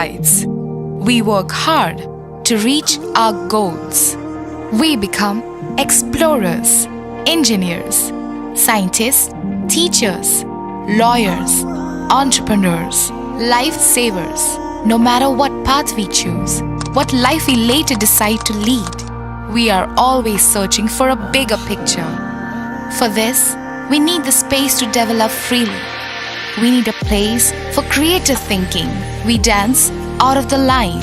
heights. We work hard to reach our goals. We become explorers, engineers, scientists, teachers, lawyers, entrepreneurs, lifesavers. No matter what path we choose, what life we later decide to lead, we are always searching for a bigger picture. For this, we need the space to develop freely. We need a place for creative thinking. We dance out of the line,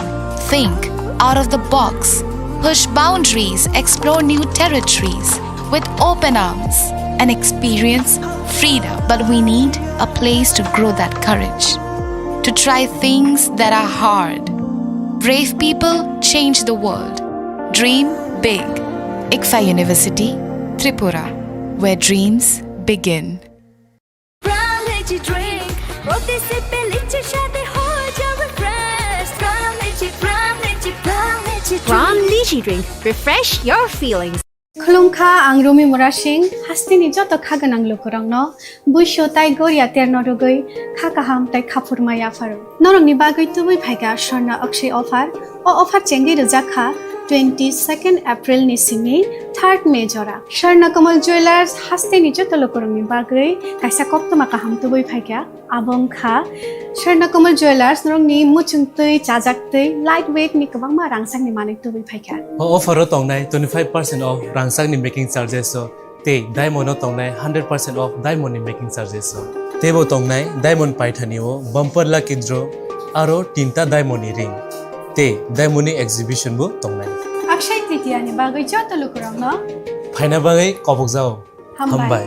think out of the box, push boundaries, explore new territories with open arms and experience freedom. But we need a place to grow that courage, to try things that are hard. Brave people change the world. Dream big. ICFA University, Tripura, where dreams begin. Ram Lychee Drink. Refresh your feelings. Khulungkha ang Rumi Murashing hastini joto khaganang lokorangno buisho tai goria terno rogoi khakaham tai khapurmaya faru norongni bagoi tubui phaiga sharna akshay offer o offer chengi rujakha 22nd April ni simi 3rd May jora Sharna Kamal Jewelers hastini joto lokorongni bagoi kaisa koptoma kaham tubui phaiga abong kha Sharna Kamal Jewelers norongni muchungtui chajaktui lightweight ni kabangma rangsangni manik tubui phaiga offer tongnai 25% off rangsang ni making charges so te diamond tongnai 100% off diamond ni making charges so tebo tongnai diamond paithani o bumper lucky draw aro tinta diamond ni ring te diamond ni exhibition bu tongnai Akshay Tritiya ni bagoi joto lokorongno phaina bagai kobok jao hambai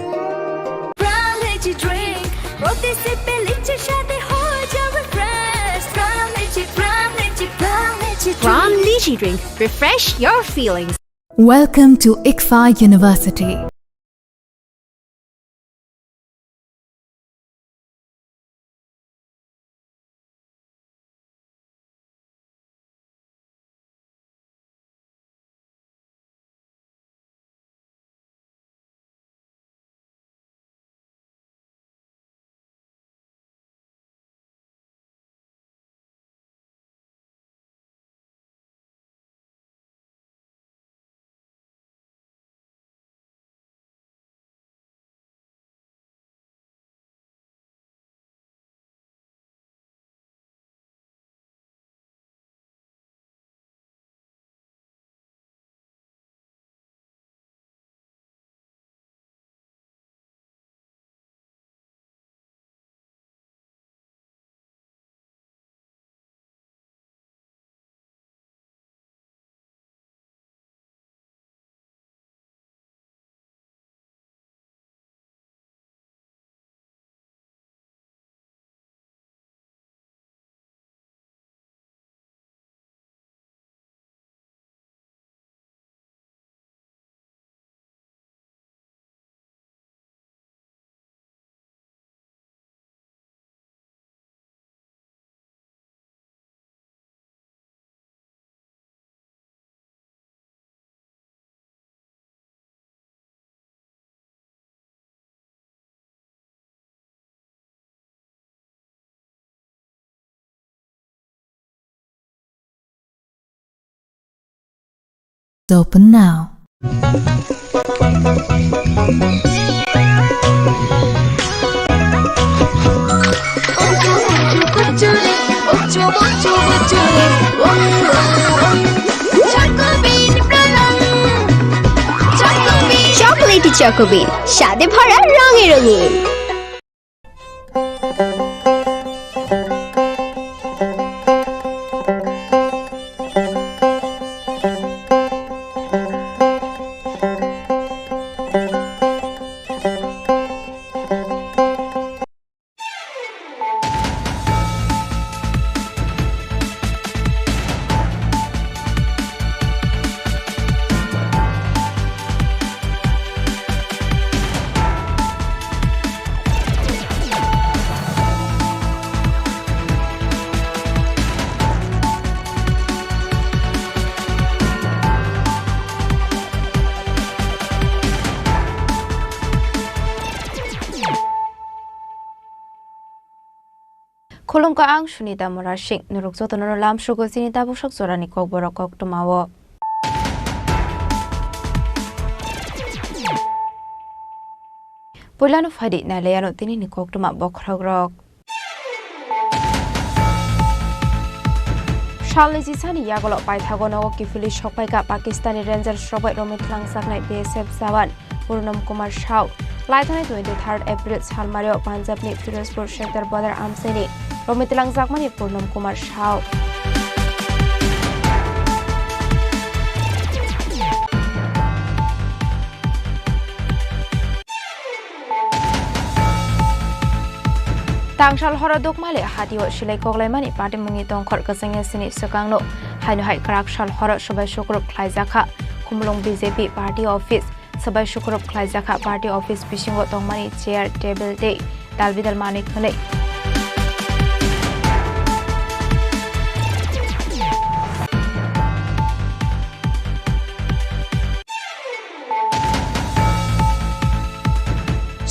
Ram Lychee Drink. Refresh your feelings. Welcome to ICFA University. Open now. Chocolatey Choco Bean. স্বাদে ভরা রঙে রঙিন। Khulungka ang Sunita Morashing nurukso tono lam shugo sinita bushak zorani Kokborok koktomawo. Pulano fadi na layano tinini koktoma bokrogrok. Shalni jisani yagolo paithagono kifili shokpaika Pakistani Rangers Robert Romit langsaknai BSF Zawan Purnam Kumar Shah Laithanai 23 April Salmario Punjabni Firozpur Sector Border Amseni Romit langsakmani Purnam Kumar Shah Tangshal horodok male hatiyo shilai koklaimani party mungi tongkhor kasangya sini sakangno haino hai karakshal horod sabai shukrop khlaijaka kumulong BJP party office sabai shukrop khlaijaka party office bisingo tongmani chair table day dalbidal mani khane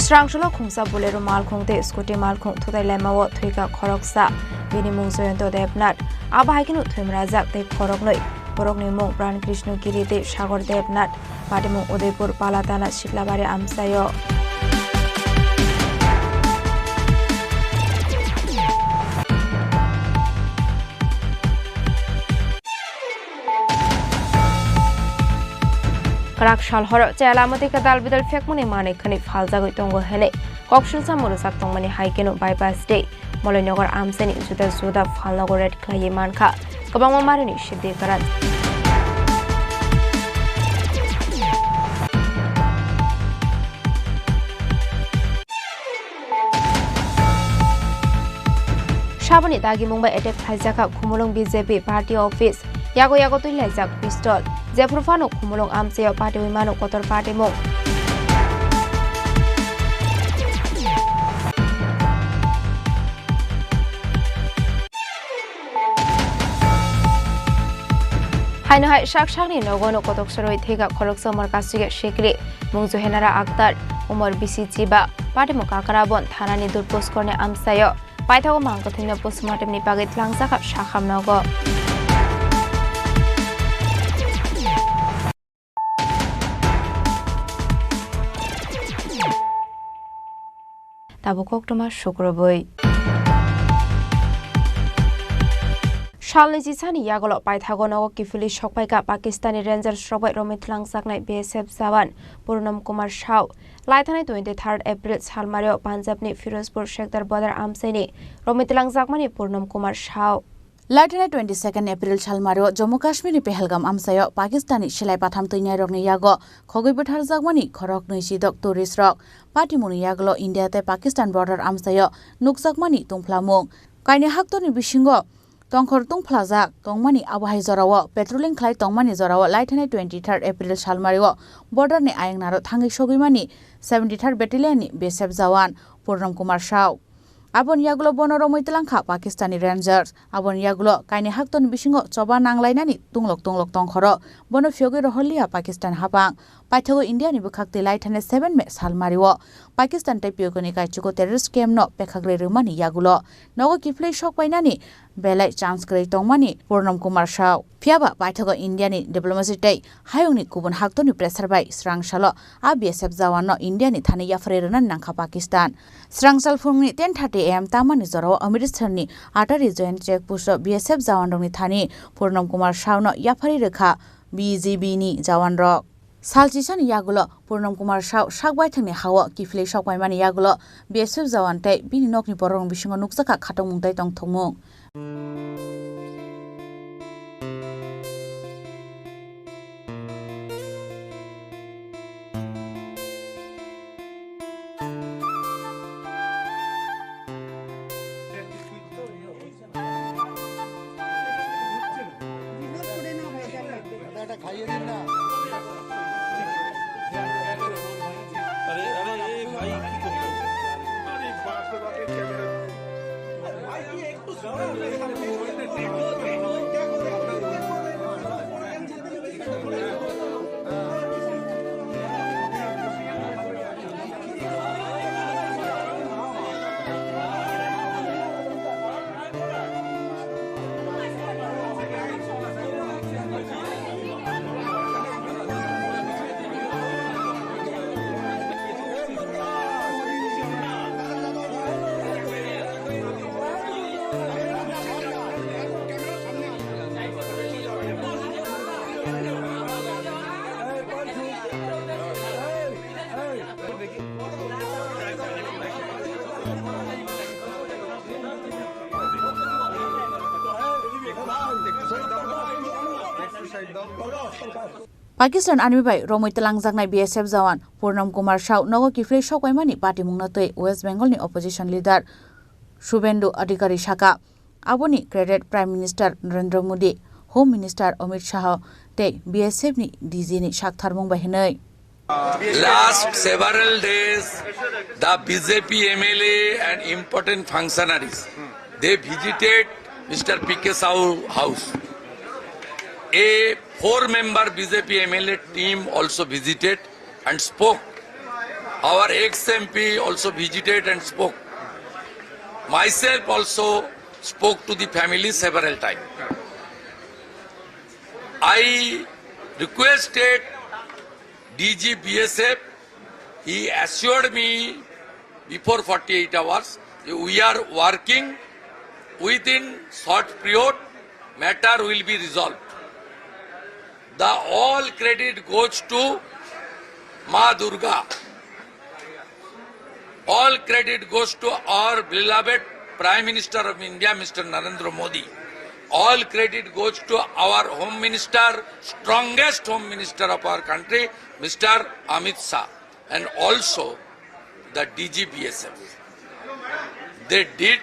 Srangshalo khungsa bolero malkhungte scooty malkhung thutai lemawo thuika khoroksa bini mungsoyanto devnat abahikinu thumrajak te khorokloi borokni mung pran krishna girite sagor devnat patimung udaipur palatana shiklabari amsayo Karakshal horo chalamati kadal bidal fekmuni mane khani phaljagoi tongo hele kokshul samuru sak tongmani haikenu bypass day molinogar amseni juda phalnago red khlai mankha kabangma marini sidde karan Shabani dagi mumbai attack khaijaka khumulong BJP party office yago tuilajak pistol Jefrufano khumulong amseyo party wimano kotor party mo Haino hai shakshakni nogono kotok soroi thega khoroksa markasige shekri mungjo henara aktar umar bisi chiba party mo kakarabon thanani durpos korne amsayo paithago mangkothina postmortem ni pagai tlangsaka shakhamnago Tabukok toma shukroboi Shalni jisani yagolo paithagono kifili shokpaika Pakistani Rangers Robert Romit langsaknai BSF Zawan Purnam Kumar Shah Laithanai 23 April Salmario Punjabni Firozpur Sector Border Amseni Romit langsakmani Purnam Kumar Shah Laithanai 22 April Salmario Jammu Kashmir Pehelgam amsayo Pakistani Shilai Patham Tuinai Rokni yago Khogoi Bethar Jagmani Khorok Nuisidok Tourist Rock Party Muni yaglo India te Pakistan border amsayo Nukjakmani Tungplamung Kaini Haktoni Bishingo Tongkhor Tungphlajak Tongmani Abahai Jorawo Patrolling Khlai Tongmani Jorawo Laithanai 23 April Salmario border ni Ayangnaro Thangai Sogimani 73rd Battalion ni BSF Jawan Purnam Kumar Shah Abon yagulo bonoro moitlangkha Pakistani Rangers abon yagulo kaini hakton bisingo choba nanglainani tunglok tongkhoro bono fyogoi rohlia Pakistan hapang paithago India ni bukhakte Laithane 7 me salmariwo Pakistan tai pyogoni kaichuko terrorist scam no pekhagle rumani yagulo nogo kiflei shokpainani belai chance krei tongmani Purnam Kumar Shah phiaba paithago India ni diplomacy tai hayongni kubun haktoni pressure bai srangshalo BSF jawan no India ni thani yafrerenan nangkha Pakistan srangshal phungni 10:30 am tamani joro Amritsarni Atari joint check post BSF jawan rongni thani Purnam Kumar Shah no yafari rekha BGB ni jawan rok Salchisan yagulo Purnam Kumar Shah shakbai thangni hawa kiflei shokbai mani yagulo BSF jawan tai bini nokni porong bisingo nuksaka khatong mungtai tong thongmung Pakistan Army by Romoi Telangjaknai BSF Jawan Purnam Kumar Shau Nogo Kifle Shokwaimani Party Mungnatoi West Bengal ni opposition leader Shubhendu Adhikari Shaka Aboni credit Prime Minister Narendra Modi Home Minister Amit Shah te BSF ni DG ni Shakthar Mung Bahinai. Last several days, the BJP MLA and important functionaries, they visited Mr. P.K. Sahu house. A 4-member BJP MLA team also visited and spoke. Our ex-MP also visited and spoke. Myself also spoke to the family several times. I requested DG BSF, he assured me before 48 hours, we are working within short period, matter will be resolved. The all credit goes to Ma Durga. All credit goes to our beloved Prime Minister of India, Mr. Narendra Modi. All credit goes to our Home Minister, strongest Home Minister of our country, Mr. Amit Shah, and also the DG BSF. They did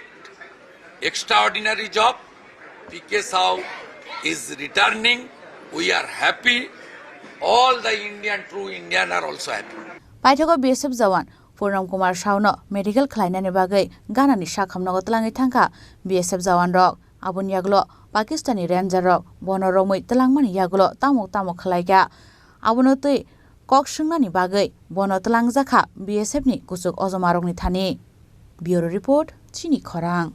extraordinary job. P.K. Sahu is returning. We are happy. All the true Indian are also happy. Paithago BSF Jawan Purnam Kumar Shau no medical khlainani bagai gana ni shakhamnago tlangai thangka BSF Jawan rok abun yaglo Pakistani Ranger rok bono romoi telangmani yaglo tamo khlaiga abunotoi kok shngnani bagai bono telangjaka BSF ni kusuk ojomarok ni thani. Bureau report Chini Khorang.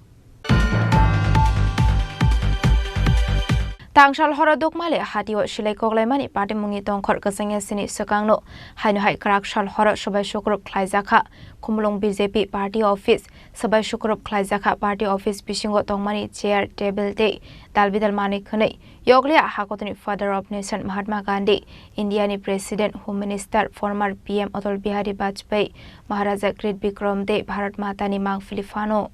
Tangshal horadok male hatiwa shilai koklaimani party mungi tongkhor kasenge sini sakangno haino hai krakshal hora sabai shukrop khlaijaka khumlong BJP party office sabai shukrop khlaijaka party office bisingo tongmani chair table te dalbidal mani khunei yoglia hakotni father of nation Mahatma Gandhi India ni president home minister former PM Atal Bihari Vajpayee Maharaja Grit Bikram de Bharat Mata ni mang Filifano.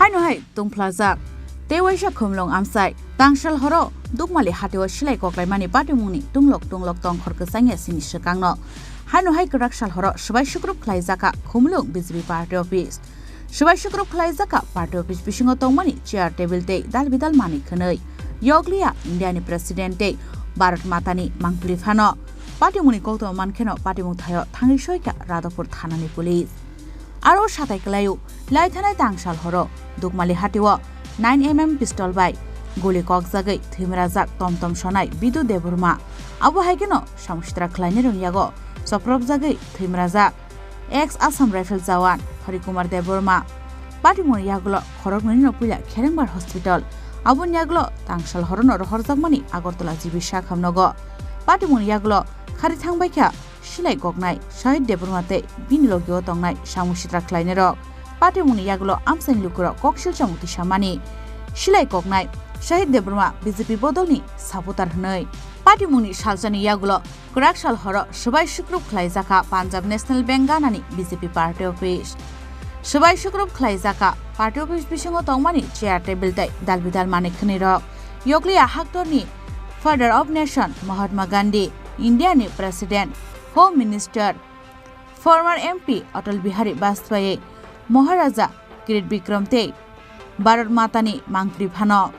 Haino hai tungplazak tewaisha khumlong amsai tangshal horo dukmali hatiwa shilai koklaimani patimungni tunglok tongkhor kasange sini shakangno haino hai krakshal horo sabai shukrup khlaijaka khumlong BJP party office sabai shukrup khlaijaka party office bisingo tongmani chair table te dalbidal mani khunei yoglia India ni president te Bharat Mata ni mangpli phano patimungni kokto mankheno patimung thayo thangi soika Radhapur thanani police aro satai klayu laithanai tangshal horo dukmali hatiwa 9mm pistol by goli kokjagai thimrajak tomtom sonai bidu deburma abo haikeno samshitra khlaini rong yago soprop jagai thimrajak ex Assam Rifle Jawan Harikumar Deburma patimoni yaglo khoroknani no puya Kherengbar hospital abun yaglo tangshal horono rohorjakmani Agartala jibi shakhamnogo patimoni yaglo khari thangbaikha Shilai Gognai Shahid Deburmate Binilogio Tongnai Shamushitra Kleinero Patimuni Yaglo Amsan Lukuro Kokshil Chamuti Shamani Shilai Gognai Shahid Deburma BJP Bodolni Saputar Hnoi Patimuni Shaljani Yaglo Kurakshal Horo Shabai Shukrup Klaizaka Punjab National Bank Ganani BJP Party Office Shabai Shukrup Klaizaka Party Office Bishingo Tongmani Chair Table Dai Dalbidal Manikhniro Yoglia Haktorni Father of Nation Mahatma Gandhi India ni President Home Minister, former MP Atal Bihari Vajpayee, Maharaja Grit Bikram te Bharat Mata ni mangpri phano.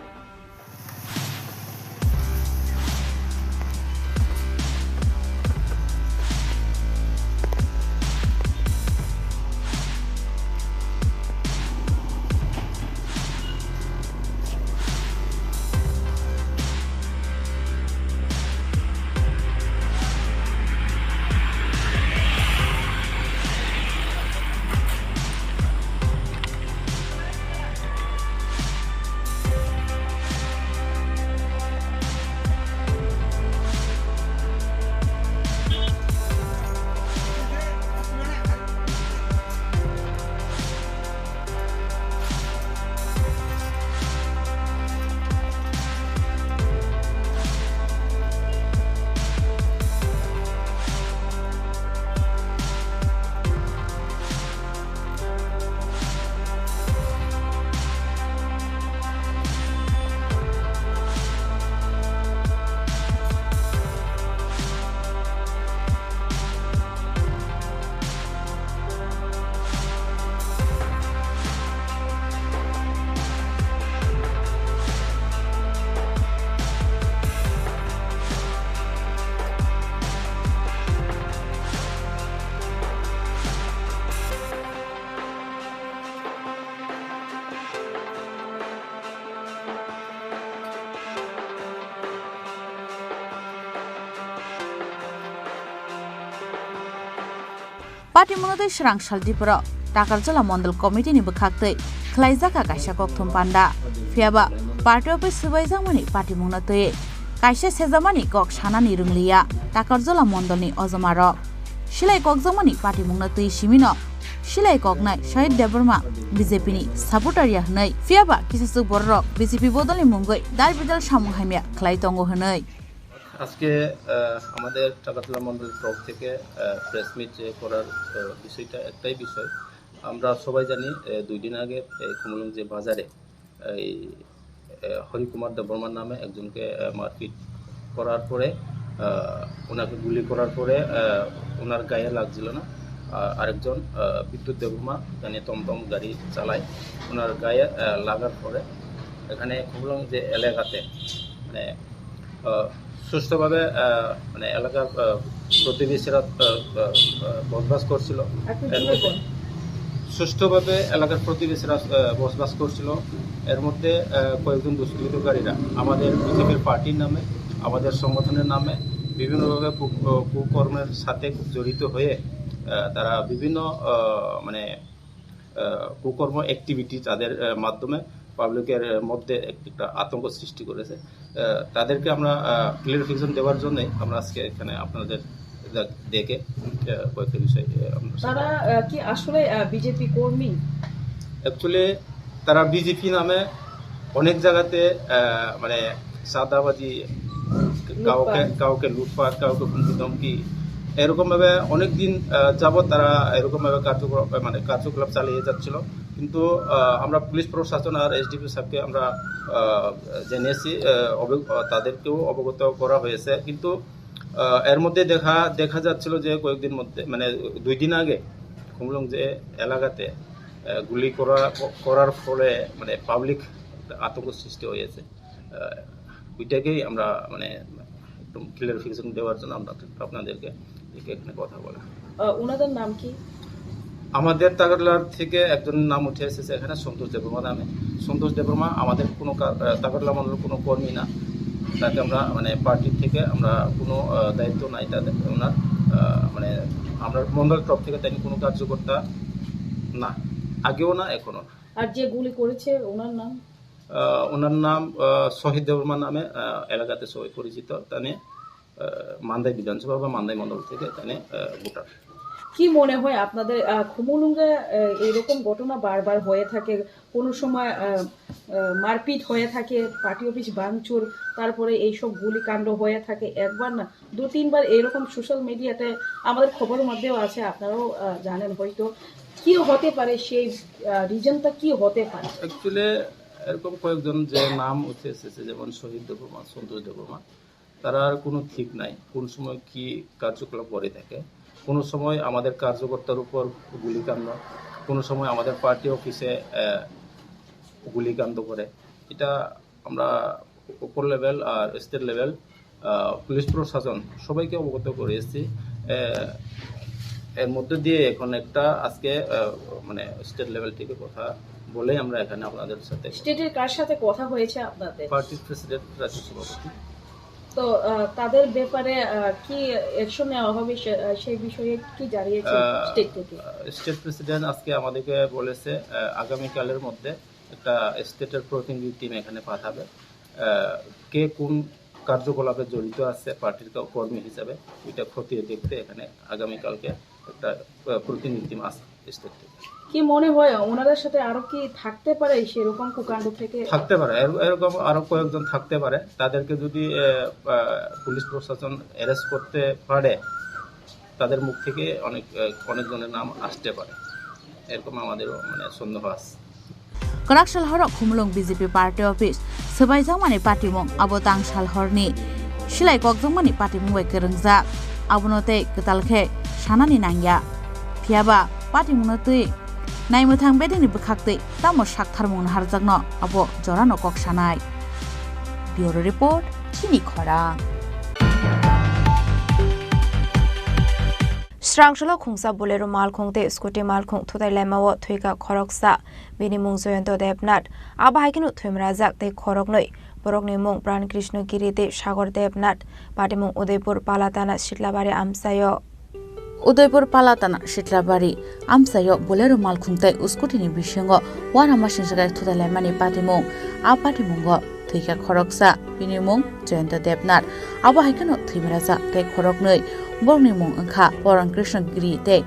Party Munotei Shrang Tripura Takarjala Mondal Committee ni Bukhaktei Klaizaka Kaisa Kokthum Panda Fiaba Party Office Subaizamani Party Munotei Kaisa Sezamani Kok Shanani Runglia Takarjala Mondal ni Ozamarok Shilai Kokzamani Party Munotei Shimino Shilai Koknai Shahid Deborma BJP ni supporter ya hnai Fiaba Kisasu Borok BJP Bodoli Mungoi Darbidal Shamuhamia Klaitongo hnai আজকে আমাদের টাকাতলা মন্ডলের তরফ থেকে press meet করার বিষয়টা একটাই বিষয় আমরা সবাই জানি 2 দিন আগে কুমলং যে বাজারে এই হরিকুমার দেববর্মার নামে একজনকে মারপিট করার পরে ওনাকে গুলি করার পরে ওনার গায়ে লাগছিল না আরেকজন বিদ্যুৎ দেববর্মা এখানে টমটম গাড়ি চালায় ওনার গায়ে লাগার পরে এখানে কুমলং যে এলাকাতে মানে সুষ্ঠুভাবে মানে এলাকার প্রতিবেশীরা বসবাস করছিল সুষ্ঠুভাবে এলাকার প্রতিবেশীরা বসবাস করছিল এর মধ্যে কয়েকজন দুষ্কৃতকারীরা আমাদের বিজেপির পার্টির নামে আমাদের সংগঠনের নামে বিভিন্নভাবে কুকর্মের সাথে জড়িত হয়ে তারা বিভিন্ন মানে কুকর্ম অ্যাক্টিভিটি তাদের মাধ্যমে পাবলিকের মধ্যে একটা আতঙ্ক সৃষ্টি করেছে তাদেরকে আমরা ক্লিয়ারিফিকেশন দেওয়ার জন্য আমরা আজকে এখানে আপনাদের দেখে কয়েকটা বিষয় তারা কি আসলে বিজেপি কর্মী অ্যাকচুয়ালি তারা বিজেপি নামে অনেক জায়গাতে মানে সাদাবাজি কাউকে লুটপাট কাউকে হুমকি ধমকি এরকমভাবে অনেকদিন যাবৎ তারা এরকমভাবে কার্যকলাপ চালিয়ে যাচ্ছিল কিন্তু আমরা পুলিশ প্রশাসন আর এসডিপি সাহেবকে আমরা জেনেছি তাদেরকেও অবগত করা হয়েছে কিন্তু এর মধ্যে দেখা যাচ্ছিল যে কয়েকদিন মধ্যে মানে 2 দিন আগে কুমলং যে এলাকাতে গুলি করার ফলে মানে পাবলিক আতঙ্ক সৃষ্টি হয়েছে ওইটাকেই আমরা মানে একদম ক্লিয়ারিফিকেশন দেওয়ার জন্য আমরা আপনাদেরকে এখানে কথা বলা ওনাদের নাম কি আমাদের তাগরলার থেকে একজন নাম উঠে এসেছে এখানে সন্তোষ দেববর্মা নামে সন্তোষ দেববর্মা আমাদের কোনো তাগরলা মন্ডলের কোনো কর্মী না তাকে আমরা মানে পার্টির থেকে আমরা কোনো দায়িত্ব নাই তাদের ওনার মানে আমরা মন্ডলের তরফ থেকে তাই কোনো কার্যকর্তা না আগেও না এখনো না আর যে গুলি করেছে ওনার নাম শহীদ দেববর্মা নামে এলাকাতে সবাই পরিচিত তানে মান্দাই বিধানসভা বা মান্দাই মন্ডল থেকে তানে ভোটার কি মনে হয় আপনাদের খুমুলুঙ্গে এরকম ঘটনা বারবার হয়ে থাকে কোনো সময় মারপিট হয়ে থাকে পার্টি অফিস ভাঙচুর তারপরে এইসব গুলিকাণ্ড হয়ে থাকে একবার না 2-3 বার এরকম সোশ্যাল মিডিয়াতে আমাদের খবরের মধ্যেও আছে আপনারাও জানেন হয়তো কি হতে পারে সেই রিজনটা কি হতে পারে অ্যাকচুয়ালি এরকম কয়েকজন যে নাম উঠে এসেছে যেমন শহীদ দেববর্মা সন্তোষ দেববর্মা তারা আর কোনো ঠিক নাই কোন সময় কি কার্যকলাপ করে থাকে কোনো সময় আমাদের কার্যকর্তার উপর গুলিকাণ্ড কোনো সময় আমাদের পার্টি অফিসে গুলিকাণ্ড করে এটা আমরা উপর লেভেল আর স্টেট লেভেল পুলিশ প্রশাসন সবাইকে অবগত করে এসেছি এর মধ্যে দিয়ে এখন একটা আজকে মানে স্টেট লেভেল থেকে কথা বলে আমরা এখানে আপনাদের সাথে স্টেটের কার সাথে কথা হয়েছে আপনাদের পার্টির প্রেসিডেন্ট রাজ্য সভাপতি তো তাদের ব্যাপারে কি অ্যাকশন নেওয়া হবে সেই বিষয়ে কি জানিয়েছে স্টেট থেকে স্টেট প্রেসিডেন্ট আজকে আমাদেরকে বলেছে আগামী কালের মধ্যে একটা স্টেটের প্রতিনিধি টিম এখানে পাঠাবে কে কোন কার্যকলাপে জড়িত আছে পার্টির কর্মী হিসাবে এটা খতিয়ে দেখতে এখানে আগামী কালকে একটা প্রতিনিধি টিম আসবে স্টেট থেকে কি মনে হয় ওনাদের সাথে আরো কি থাকতে পারে সেরকম কুকাণ্ড থেকে থাকতে পারে এরকম আরো কয়েকজন থাকতে পারে তাদেরকে যদি পুলিশ প্রশাসন অ্যারেস্ট করতে পারে তাদের মুখ থেকে অনেকজনের নাম আসতে পারে এরকম আমাদের মানে সন্দেহ আছে করাকশাল হরক খুমলং বিজেপি পার্টি অফিস সবাইজামানি পার্টিমং আবো তাংশাল হরনি সিলাই ককজংমানি পার্টিমং ওয়েকেরংজা আবনতে গতালखे সানানি নাংয়া ফিয়াবা পার্টিমংনতৈ नायमोथां बेदिनि बखाक्तै तामो साकथारमोन हारजागनो अबो जरानो ककसानाय ब्यूरो रिपोर्ट चिनी खरां Strangshalo khungsa bolero malkhongte scooty malkhong thudai lemawo thuika khoroksa bini mung joyento debnat abahaikinu thumrajak te khorognoi borokni mung pran krishna giri te sagor debnat patimung udaipur palatana shitlabari amsayo Udaipur Palatana Shitlabari আমসাইও Bolero মালখুংতাই উস্কুটিনি বিসঙ্গ ওয়ানা মাসিং জায়গায় থুদালাইমানি পাতিমুং আ পাতিমুঙ্গ থৈকা খরকসা বিনিমুং জয়ন্ত দেবনাথ আবো হাইকানো থৈমরাজা তাই খরক नै বর্ণি মুং ওংখা পরং কৃষ্ণগিরি তাই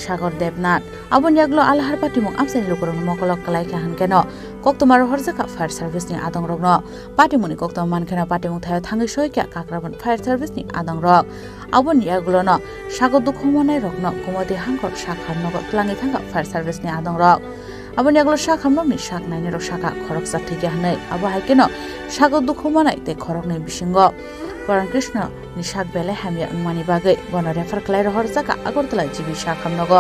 সাগর দেবনাথ আবনিয়াগলো আলহার পাতিমুং আমসাইনি লোকরং মকলক কালাই কাহান কেন কক্তমার হরজাকা ফায়ার সার্ভিসনি আদংরগ্ন পাটিমুনি কক্তম মানখেনা পাটিমুং থায় থাঙ্গি সয়কা কাকরাবন ফায়ার সার্ভিসনি আদংরগ আবনিয়াগলো ন সাগর দুখমনাই রগ্ন কুমতি হাঙ্কর শাখামনগ ক্লাঙ্গি থাঙ্গা ফায়ার সার্ভিসনি আদংরগ আবনিয়াগলো শাখামনগনি শাক নাইনের শাখা খরক সাথিকে হাनै আবো হাইকেন সাগর দুখমনাই তে খরকনি বিসঙ্গ পরং কৃষ্ণ नि শাক বেলে হামিয়া মানি বাগৈ বন রেফার ক্লাই রহর জাকা আগরতলা জিবি শাখামনগ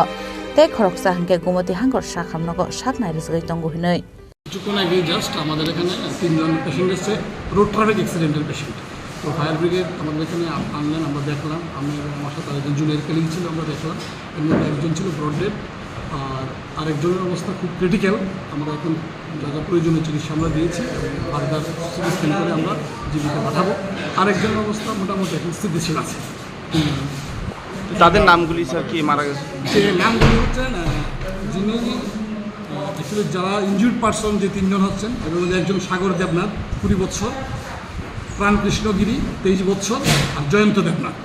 তে খরকসা হাঙ্কে গুমতি হাঙ্কর শাখামনগ শাক নাইরিস গৈ তঙ্গু হিनै কিছুক্ষণ আগে জাস্ট আমাদের এখানে 3 জন পেশেন্ট এসেছে রোড ট্রাফিক অ্যাক্সিডেন্টাল পেশেন্ট তো ফায়ার ব্রিগেড আমাদের এখানে আনলেন আমরা দেখলাম আমি আমার সাথে আরেকজন জুনিয়র কলিগ ছিল আমরা দেখলাম এর মধ্যে একজন ছিল ব্রড ডেড আর আরেকজনের অবস্থা খুব ক্রিটিক্যাল আমরা এখন যা যা প্রয়োজনীয় চিকিৎসা আমরা দিয়েছি এবং ফার্দার সিটি স্ক্যান করে আমরা জীবিকা পাঠাবো আরেকজনের অবস্থা মোটামুটি এখন স্থিতিশীল আছে তাদের নামগুলি স্যার কি মারা গেছে যে নামগুলি হচ্ছেন যিনি অ্যাকচুয়ালি যারা ইনজুর্ড পার্সন যে 3 জন হচ্ছেন এর মধ্যে একজন সাগর দেবনাথ 20 বছর প্রাণ কৃষ্ণগিরি 23 বছর আর জয়ন্ত দেবনাথ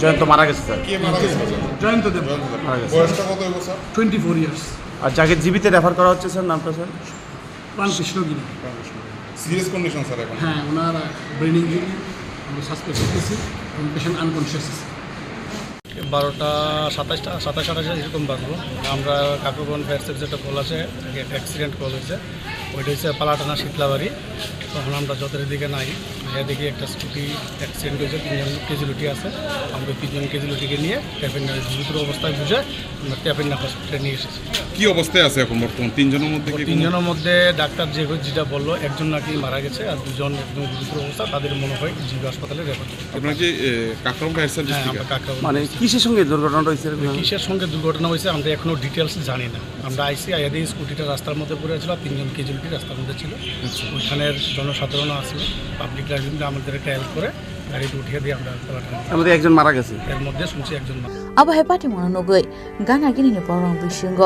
জয়ন্ত মারা গেছে স্যার জয়ন্ত দেবনাথ মারা গেছে বয়সটা কত বছর 24 ইয়ার্স আর যাকে জীবিত রেফার করা হচ্ছে স্যার নামটা স্যার প্রাণ কৃষ্ণগিরি সিরিয়াস কন্ডিশন স্যার এখন হ্যাঁ ওনার ব্রেন ইঞ্জুরি আমরা সাসপেক্ট করতেছি এবং পেশেন্ট আনকনশিয়াস আছে 12টা 27 এরকম বাজবো আমরা কাকুগন ফায়ার সার্ভিস একটা কল আছে অ্যাক্সিডেন্ট কল হয়েছে ওইটা হচ্ছে পালাটানা শীতলাবাড়ি তখন আমরা যতের দিকে নাই এদিকে একটা স্কুটি অ্যাক্সিডেন্ট হয়েছে 3 জন ক্যাজুয়ালিটি আছে আমরা 3 জন ক্যাজুয়ালিটিকে নিয়ে ট্যাপিনা গুরুতর অবস্থায় বুঝে আমরা ট্যাপিনা হসপিটালে নিয়ে এসেছি। কি অবস্থায় আছে এখন বর্তমান 3 জনের মধ্যে? 3 জনের মধ্যে ডাক্তার যেটা বললো একজন নাকি মারা গেছে আর 2 জন একদম গুরুতর অবস্থা তাদের মনে হয় জিবি হাসপাতালে রেফার করতে। আপনার কি কাকরাম ফায়ার সার্ভিস থেকে? মানে কিসের সঙ্গে দুর্ঘটনাটা হয়েছে? কিসের সঙ্গে দুর্ঘটনা হয়েছে আমরা এখনো ডিটেলস জানি না। আমরা আইসি আয়াদি স্কুটিটা রাস্তার মধ্যে পড়ে ছিল, 3 জন ক্যাজুয়ালিটি রাস্তার মধ্যে ছিল। ওইখানের জনসাধারণ আসলে পাবলিক লাইব্রেরিতে আমাদেরকে হেল্প করে গাড়িতে উঠিয়ে দিয়ে আমরা আমাদের একজন মারা গেছে, এর মধ্যে শুনছি একজন মারা। আবো হেপাটি মনো নগৈ গানা গিনিনি পরং বিসঙ্গ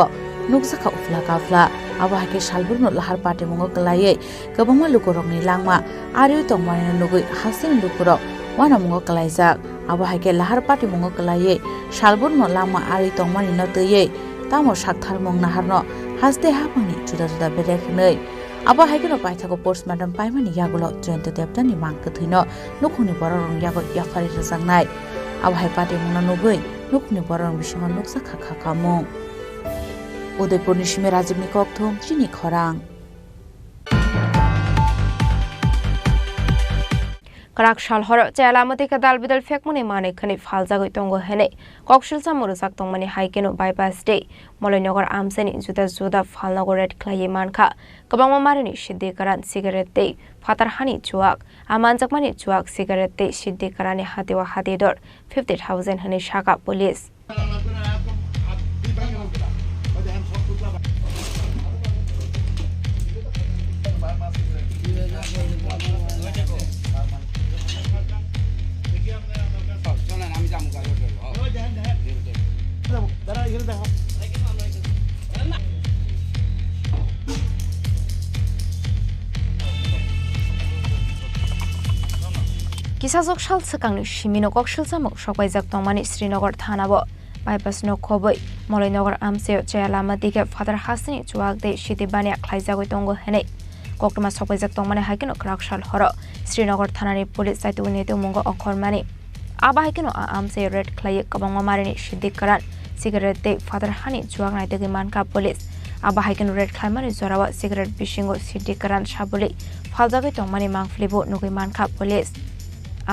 নুকসাখা উফলা কাফলা আবো হাকে সালবুরনো লাহার পাটি মঙ্গ কলাयै गोबां लुकरकनि लांमा आरो तंमानि नगै हासिन लुकरक वाना मঙ্গ कलायजाक आबो हाके लाहार पाटी मঙ্গ कलायै सालबुरनो लांमा आरो तंमानि नतयै तामो साकथार मं नाहारनो हासते हापांनि जुदा जुदा बेलेखनै आबो हाइकेनो पाइथाको पोस्टमार्टम पाइमानि यागुलो जयন্ত देबनाथनि मांकथैनो नुखुनि बररं यागो याफारि रजांनाय आबो हाइ पाटी मঙ্গ नगै नुखुनि बररं बिसंग नुकसा खाखामं उदयपुरनि सिमे राजीवनि कक्थम चिनी खरां Karakshal hor chalamati ka dalbidal fekmuni mane khani faljagoi tongo hene kokshil samuru sak tongmani haikeno bypass day molinogar amseni juda falnagor red clay mankha kabang marini siddi karan cigarette day fatarhani chuak amanjakmani chuak cigarette day siddi karani hatiwa hatidor 50,000 hani shaka police Kisazok shal sakangni shimino kokshil samuk shokbaijak tongmani Srinagar thanabo bypass no khoboi Molinogar amseo chayalama dige father hasini chuak de shitibani khlaijagoi tongo hene koktoma shokbaijak tongmani haikeno Karakshal horo Srinagar thanani police saitu unite mungo okhormani aba haikeno amse red khlai kabangma marini siddik karan cigarette de father hani chuak naitegi manka police aba haikeno red khlai mani zorawa cigarette bishingo siddik karan shabuli faljagoi tongmani mangflibo nugoi manka police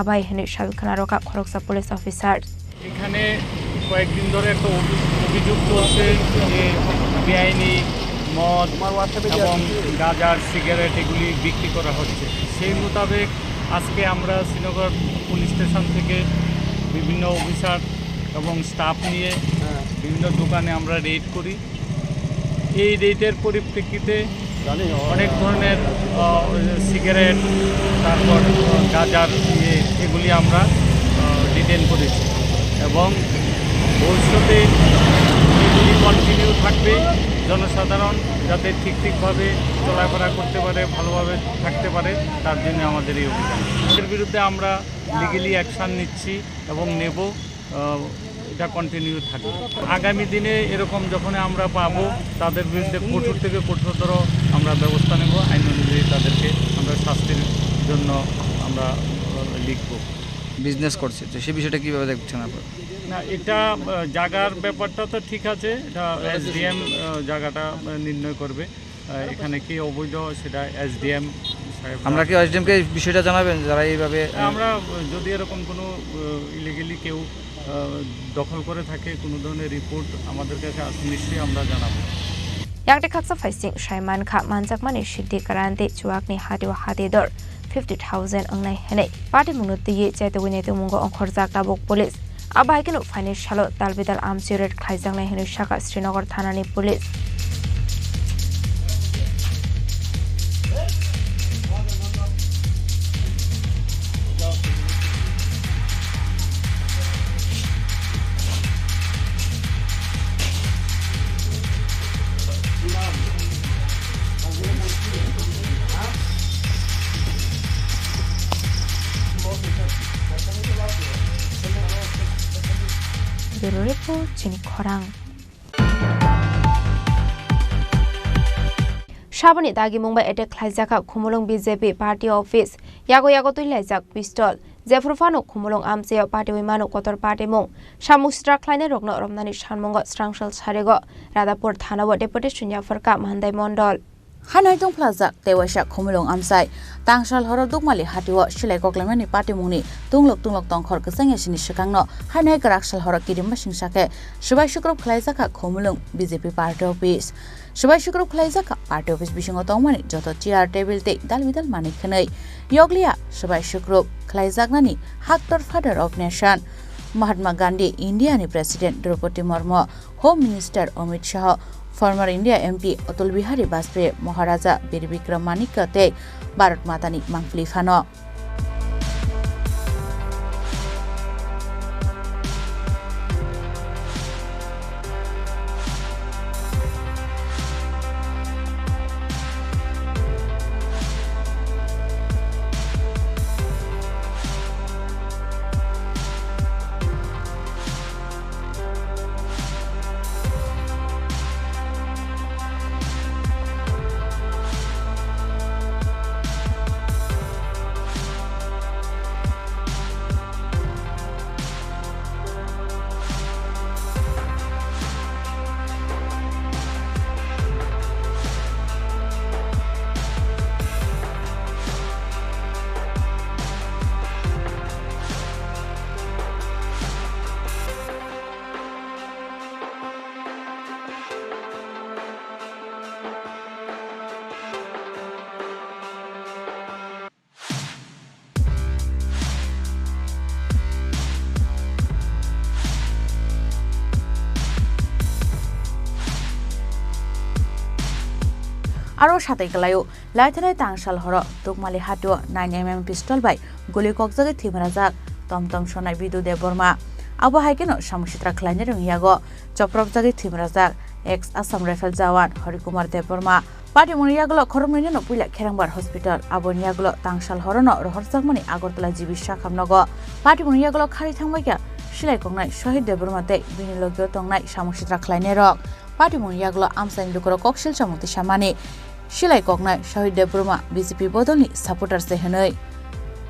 আবাই হেনে শালখানারকা খরকসা police officer এখানে কয়েকদিন ধরে একটা অভিযোগ চলছে যে বেআইনি মদ এবং গাঁজার সিগারেট এগুলি বিক্রি করা হচ্ছে সেই মোতাবেক আজকে আমরা শ্রীনগর পুলিশ স্টেশন থেকে বিভিন্ন অফিসার এবং স্টাফ নিয়ে বিভিন্ন দোকানে আমরা রেড করি এই রেডের পরিপ্রেক্ষিতে অনেক ধরনের সিগারেট তারপর গাঁজার এগুলি আমরা ডিটেন করেছি এবং ভবিষ্যতে এগুলি কন্টিনিউ থাকবে। জনসাধারণ যাতে ঠিকভাবে চলাফেরা করতে পারে, ভালোভাবে থাকতে পারে, তার জন্য আমাদের এই অভিযান। এর বিরুদ্ধে আমরা লিগ্যালি অ্যাকশান নিচ্ছি এবং নেব, এটা কন্টিনিউ থাকবে। আগামী দিনে এরকম যখন আমরা পাবো তাদের বিরুদ্ধে কঠোর থেকে কঠোরতর আমরা ব্যবস্থা নেব। আইন অনুযায়ী তাদেরকে আমরা শাস্তির জন্য আমরা লিখব। বিজনেস করছে তো সেই বিষয়টা কীভাবে দেখছেন আপনারা? না, এটা জায়গার ব্যাপারটা তো ঠিক আছে, এটা এসডিএম জায়গাটা নির্ণয় করবে। এখানে কি অবৈধ সেটা এসডিএম সাহেব। আমরা কি এসডিএমকে বিষয়টা জানাবেন যারা এইভাবে? আমরা যদি এরকম কোনো ইলিগেলি কেউ দখল করে থাকে, কোনো ধরনের রিপোর্ট আমাদের কাছে আসলে নিশ্চয়ই আমরা জানাবো। yakte khaksa faising shaiman kha manjakmani shiddi karante chuakni hadidor 50,000 angnai henei party munuti ye chaitawine te mungo onkhorjak tabok police abaikenu financial dalbidal amsiret khlaijangnai henu shaka Srinagar thanani police Bureau Report, Chini Khorang. Shabani dagi Mumbai attack Klaizaka Kumulong BJP party office. Yago Tuilazak pistol. Zefrufano Kumulong Amseo party Wimano Kotor party Mung. Shamustra Kleine Rogno Romnani Shanmongo Strangshal Sarego. Radapur Thanawa deputation Yafarka Mandai Mondol. Hanai dong plaza tewasha khomulong amsai tangshal horok dukmali hatiwa shilai koklamani party mungni tunglok tongkhor kesang yasini shikangno hanai karakshal horok kirimba singsake shubai shukrop khlaijaka khomulong BJP party office shubai shukrop khlaijaka party office bisingo tongmani joto chair table te dalbidal mani khnei yoglia shubai shukrop khlaijaknani haktor father of nation Mahatma Gandhi India ni president Draupadi Murmu home minister Amit Shah former India MP Atul Bihari Vajpayee Maharaja Bir Bikram Manikya te Bharat Matani mangpli phano aro satai kalayo laithanai tangshal horo tukmali hatu 9mm pistol bai goli kokjage thimrajak tomtom sonai bidu deborma abo haikeno samushitra khlaine rungyago choprok jage thimrajak ex Assam Rifle Jawan Harikumar Deborma party moniyagulo khoromni no puila Kherangbar hospital aboniyagulo tangshal horono rohorjakmani Agartala jibisha khamnogo party moniyagulo khari thangbaika silai kongnai Shahid Deborma te binilogyo tongnai samushitra khlaine rok party moniyagulo amsain dukoro kokshil chamukti samani silai koknai Shahid Deborma BJP bodolni supporters se henoi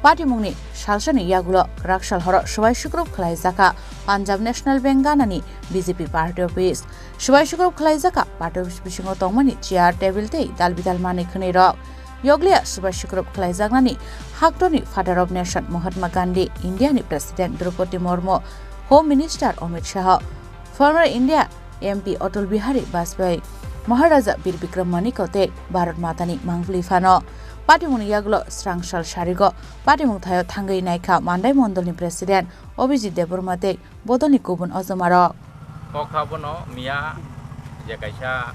party mungni salsani yagulo rakshal horo shubai shukrop khlaijaka Punjab National Bank ganani BJP party office shubai shukrop khlaijaka party office bisingo tongmani chair table tei dalbidal mani khunei rok yoglia shubai shukrop khlaijaknani haktoni father of nation Mahatma Gandhi India ni president Draupadi Murmu home minister Amit Shah former India MP Atul Bihari Vajpayee Maharaja Bir Bikram Manikya te Bharat Matani mangpli phano party muniyagulo strangshal sharigo party mungthayo thangai naikha Mandai Mondolni president Abhijit Deborma te bodolni kubun ojomaro kokhabono miya je kaisa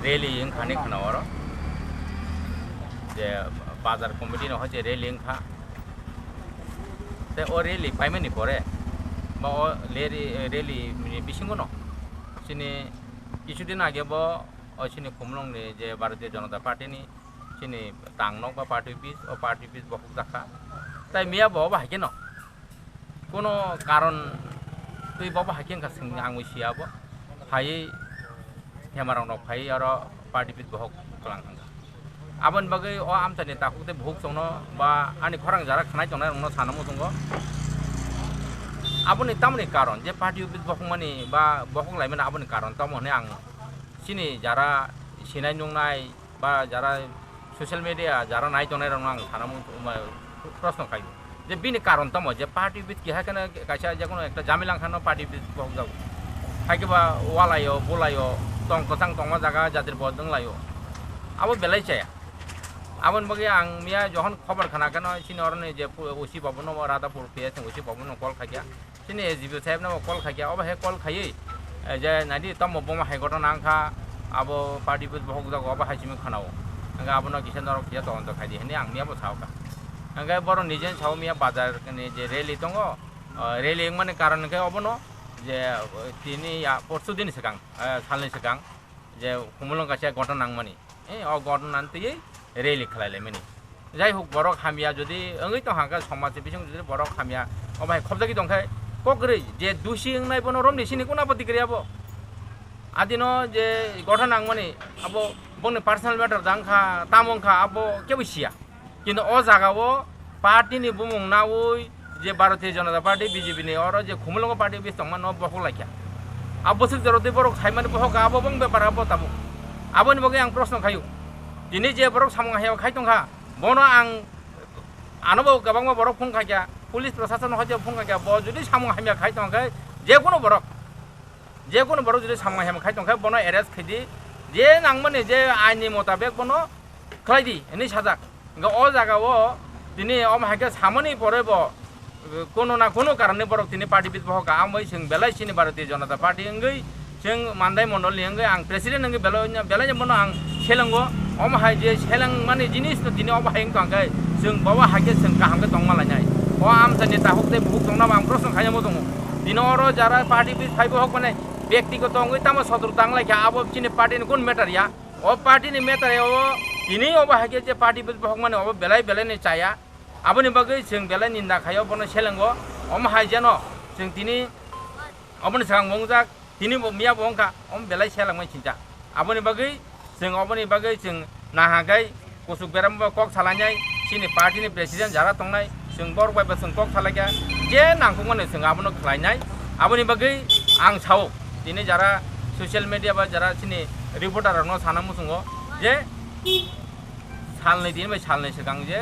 rally khani khanawaro je bazar committee no hoje rally kha te o rally paimani pore ba o rally bisingo no chini কিছুদিন আগে bo o chini khumlong ni je Bharatiya Janata Party ni chini tangnok ba party office bo dakha tai miya bo ba hakin no kono karon tui bo ba hakin ka sing angui sia bo hai hemarang no phai aro party office bo klang abon bagai o amtani takute bhuk songno ba ani khorang jara khanai tongnai rongno sanamo tongo aboni tamni karon je party office bokmani ba bokong laimana aboni karon tamone ang sini jara sinai nungnai ba jara social media jara nai tongnai rong ang sanamo প্রশ্ন খাই যে বিনি কারণ তম যে party office কি হাকানে কাইসা যে কোনো একটা জামিলাং খানো পার্টি office বক যাও খাইকেবা ওয়ালাयो বলাयो tong kotang tongma jaga jatir bodong layo abo belai chaya abon bagi ang mia johan khobar khana kano sini orne je osi babono radapur ps osi babono kol khagya sini SGP sahib na kol khagya oba he kol khayi je nadi tam boma he gotona angkha abo party office bok jago oba haisimi khanao anga abono kisan dorok kia to onto khadi hene ang mia bo chawka anga boro nijen chaw mia bazar kane je rally tongo rally mane karon ke obono যে তিনি পরশু দিন সেকাং সালনি সেকাং যে কুমলং কাছে ঘটনা নাংমানি ও ঘটনা আনতেই rally খেলাইলে mini যাই হোক বড় খামিয়া যদি ওই তো হাঁকা সমাজ বিসং যদি বড় খামিয়া ও ভাই খবজাকি দংখাই ককরে যে দুসি নাই বন রমনি সিনি কোন আপত্তি করিয়াবো আদিনো যে ঘটনা নাংমানি আবো বনে পার্সোনাল ম্যাটার দাংখা তামংখা আবো কেবসিয়া কিন্তু ও জায়গাও পার্টিনি বুমং না ওই যে Bharatiya Janata Party BJP ni oro je khumulong party bis tongma no bohok laikya abosik jaroti borok saimani bohok abo bong bepar abo tabu aboni boge ang proshno khayu dini je borok samong hayo khai tongkha bono ang anobo gabangma borok phung khakya police prashasan hoje phung khakya bo jodi samong hamya khai tongkha je kono borok jodi samong hamya khai tongkha bono arrest khidi je nangmani je aini motabek bono khlaidi ini sajak ga o jaga o dini om hake samani porebo কোনো না কোনো কারণে বরক তিনি party বিদ বহকা আমই जों বেলাই সিনি ভারতীয় Janata party এঙ্গই जों মানদাই মন্ডল এঙ্গই আং প্রেসিডেন্ট এঙ্গই বেলাই যেমন আং সেলঙ্গো অম হাই যে সেলং মানে জিনিস তো তিনি অব হাইং তংগাই जों বাবা হাকে जों কাহামকে তংমালাইনাই ও আম জানি তাহকতে বুক তংনা আং প্রশ্ন খাইমো দङ দিনর যারা পার্টি বিদ ফাইব হক মানে ব্যক্তিগত অঙ্গই তাম সদর তাংলাইখা আব চিনি পার্টিনি কোন ম্যাটারিয়া ও পার্টিনি ম্যাটারে ও তিনি অব হাকে যে পার্টি বিদ বহক মানে অব বেলাই নি চায়া aboni bagai जों belai ninda khayo bono selengo om haijano जों tini aboni sang mongjak tini miya bongka om belai selangmai cinta aboni bagai जों nahagai kusuk beram kok salanyai sini party ni president jara tongnai जों borok bai basung kok salagya je nangkungone जों abono khlainai aboni bagai ang chao tini jara social media ba jara sini reporter no sanamu sungo je salnai din bai salnai segang je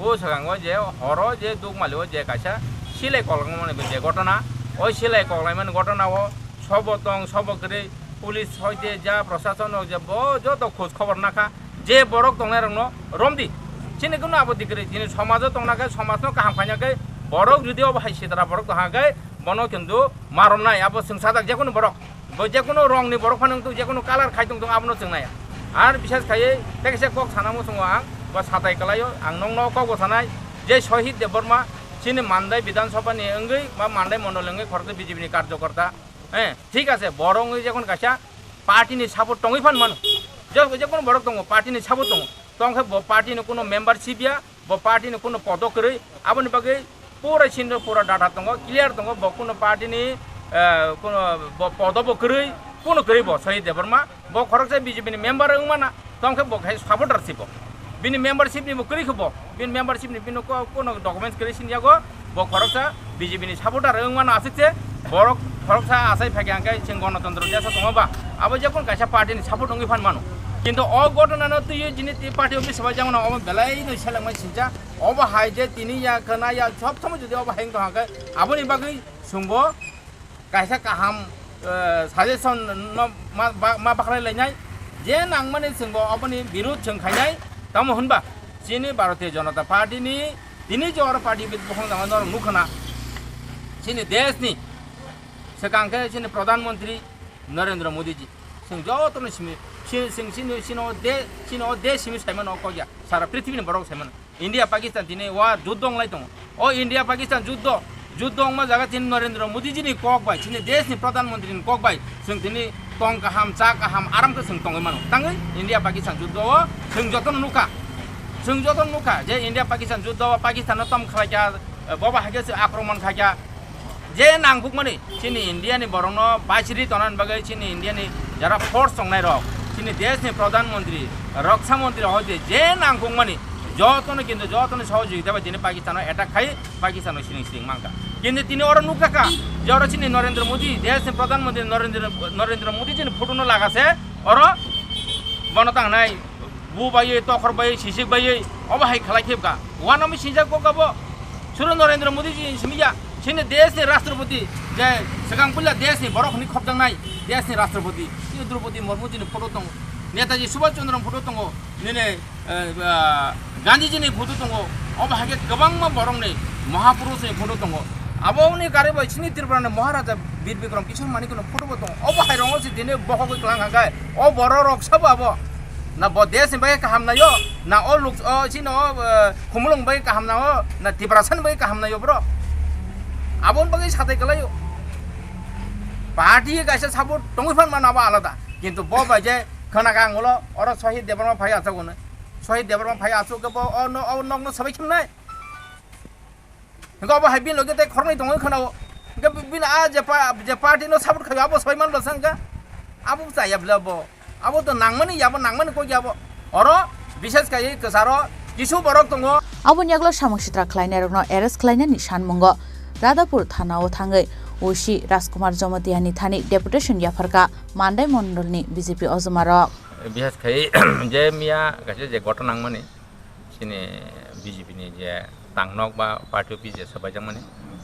ও সেখাঙ্গ যে হর যে দুগমালিও যে কাইসা সিলাই কলং মানে যে ঘটনা ওই সিলাই কলাই মানে ঘটনা ও সব করে পুলিশ হইতে যা প্রশাসন যে যত খোঁজ খবর নাখা যে বরক তংনাই রং রমদি চিনি কোনো আপত্তি করে যিনি সমাজও তংনাকে সমাজ কাহাম খাইনাকে বরক যদি অবাহাই সেতারা বরক তহাকে বন কিন্তু মারম নাই আবো जों সাদাক যে কোনো বরক যে কোনো রংনি বরক ফানং তো যে কোনো কালার খাইতং তো আবনো जों নায়া আর বিশেষ খাইয়ে তেকেসে কক সানামো সঙ্গ আং বা সাতাই কালাयो आं नंगनाव कगो थानाय जे शहीद देबरमा चिनि मानदाय विधानसभानि अंगै बा मानदाय मण्डल अंगै खरते बिजेपिनि कार्यकर्ता ठीक আছে বড়ঙ্গै যখন কাছা পার্টিनि सापर्ट टंगै फान मानो जे कोनो बरक दङ पार्टीनि सापर्ट दङ तंखे पार्टीनि कोनो मेम्बारशिप या ब पार्टीनि कोनो पदकरै आबनि बागै पुरा डाटा दङ क्लियर दङ ब कोनो पार्टीनि कोनो पदबकरै कोनो करै ब शहीद देबरमा ब खरकसे बिजेपिनि मेम्बार अंगमाना तंखे ब सापर्टारशिप bini membership ni bukri kebo bin membership ni bino kono documents kiri sin yago bo khoroksa BJP ni supporter ang mana asikse borok khoroksa asai phage angkai sing গণতন্ত্র jasa tongba abo jekon kaisa party ni support ngi fan mano কিন্তু অ ঘটনা না তুই জিনি party office সবাই যেমন of বেলাই নই সেলাংমাই Sinja of high যে তিনি ইয়া খানা ইয়া সব সময় যদি অব হাইং তহাকে আবনি বাগৈ সুংবো কাইসা কাহাম সাজেশন মা বাখলাই লাইনাই যে নাংমানে সুংবো অবনি বিরোধ जों খাইনাই তামো হনবা চিনি ভারতীয় জনতা পার্টি নি তিনি যে অর পার্টি বিদ বহং দামানর মুখনা চিনি দেশনি সেকাংকে চিনি প্রধানমন্ত্রী নরেন্দ্র মোদি জি जों যতনো সিনো দে সিমি সাইমন অকয়া সারা পৃথিবীনি বরক সাইমন ইন্ডিয়া পাকিস্তান দিনে ওয়া যুদ্ধ লাইতং ও ইন্ডিয়া পাকিস্তান যুদ্ধ অংমা জায়গা তিনি নরেন্দ্র মোদীজিনি কক বাই তিনি দেশনি প্রধানমন্ত্রী কক বাই जों তিনি tong kaham cha kaham aram ke जों tongoi mano tangai India Pakistan juddo जों joton nuka je India Pakistan juddo Pakistan tom khalaiya baba hage se akromon khaiya je nangbuk mani chini India ni borongno baisiri tonan bagai chini India ni jara force songnai rok chini desh ni pradhanmantri raksha mantri hoje je nangbuk mani যতনে কিন্তু যতনে সহযোগিতা বা তিনি Pakistan attack খাই Pakistan ceiling মাঙ্কা কিন্তু তিনি ওরা নুকাকা যে ওরা চিনি নরেন্দ্র মোদী দেশের প্রধানমন্ত্রী নরেন্দ্র মোদী যিনি ফুটনো লাগাছে ওরা বনতাং নাই বু বাইয়ে তখর বাইয়ে সিসিক বাইয়ে অবাহাই খালাই খেবকা ওয়ান আমি সিজা কোকাবো সুর নরেন্দ্র মোদী জি সিমিয়া চিনি দেশের রাষ্ট্রপতি যে সেগাংপুলা দেশনি বরখনি খবদাং নাই দেশনি রাষ্ট্রপতি দ্রৌপদী মুর্মু যিনি ফটো দङ नेताजी सुभाष चन्द्र फोटो दङ निने गान्धीजीनि फोटो दङ अबहागे गोबांमा बरंनि महापुरुषनि फोटो दङ आबौनि गारिबाय चिनि त्रिपुरानि महाराजा वीर विक्रम किशोर मानिकनि फोटो दङ अबहाय रङसि दिने बहगै क्लांगाय अ बर रक साबाबो ना ब देश बाय काहामनायो ना a look a Chino खुमलुं bye काहामनायो ना तिब्रासन बाय काहामनायो ब्रो आबौन बागै साथै गलायो पार्टी गायसा साबो दङफान मानाबा आलादा किन्तु ब बायजे खोनागांगल' अर शहीद देबरमा फाय आछगोनो शहीद देबरमा फाय आछगो अ नगनो सबै खिमनाय गबो हाबिन लगे ते खरनै दङ खोनाव बिन आ जे पार्टी नो सापोर्ट खायो आबो सबै मान लसंगा आबो जायाब्लाबो आबो तो नांमनि याबो नांमनि को याबो अर विशेष कायै कसारो किसु बरक दङ आबो यागलो सामक सित्रा खलायनाय रनो एरेस्ट खलायनायनि सानमंगो रादापुर थानाव थाङै ओशी राजकुमार जमतियानि थानी डेपुटेशन याफरका मानदाय मण्डलनि बीजेपी अजमारक बिहास खाय जे मिया गासे जे घटना माने सिने बीजेपी नि जे तांगनक बा पार्टी अफिस जे सबायजों माने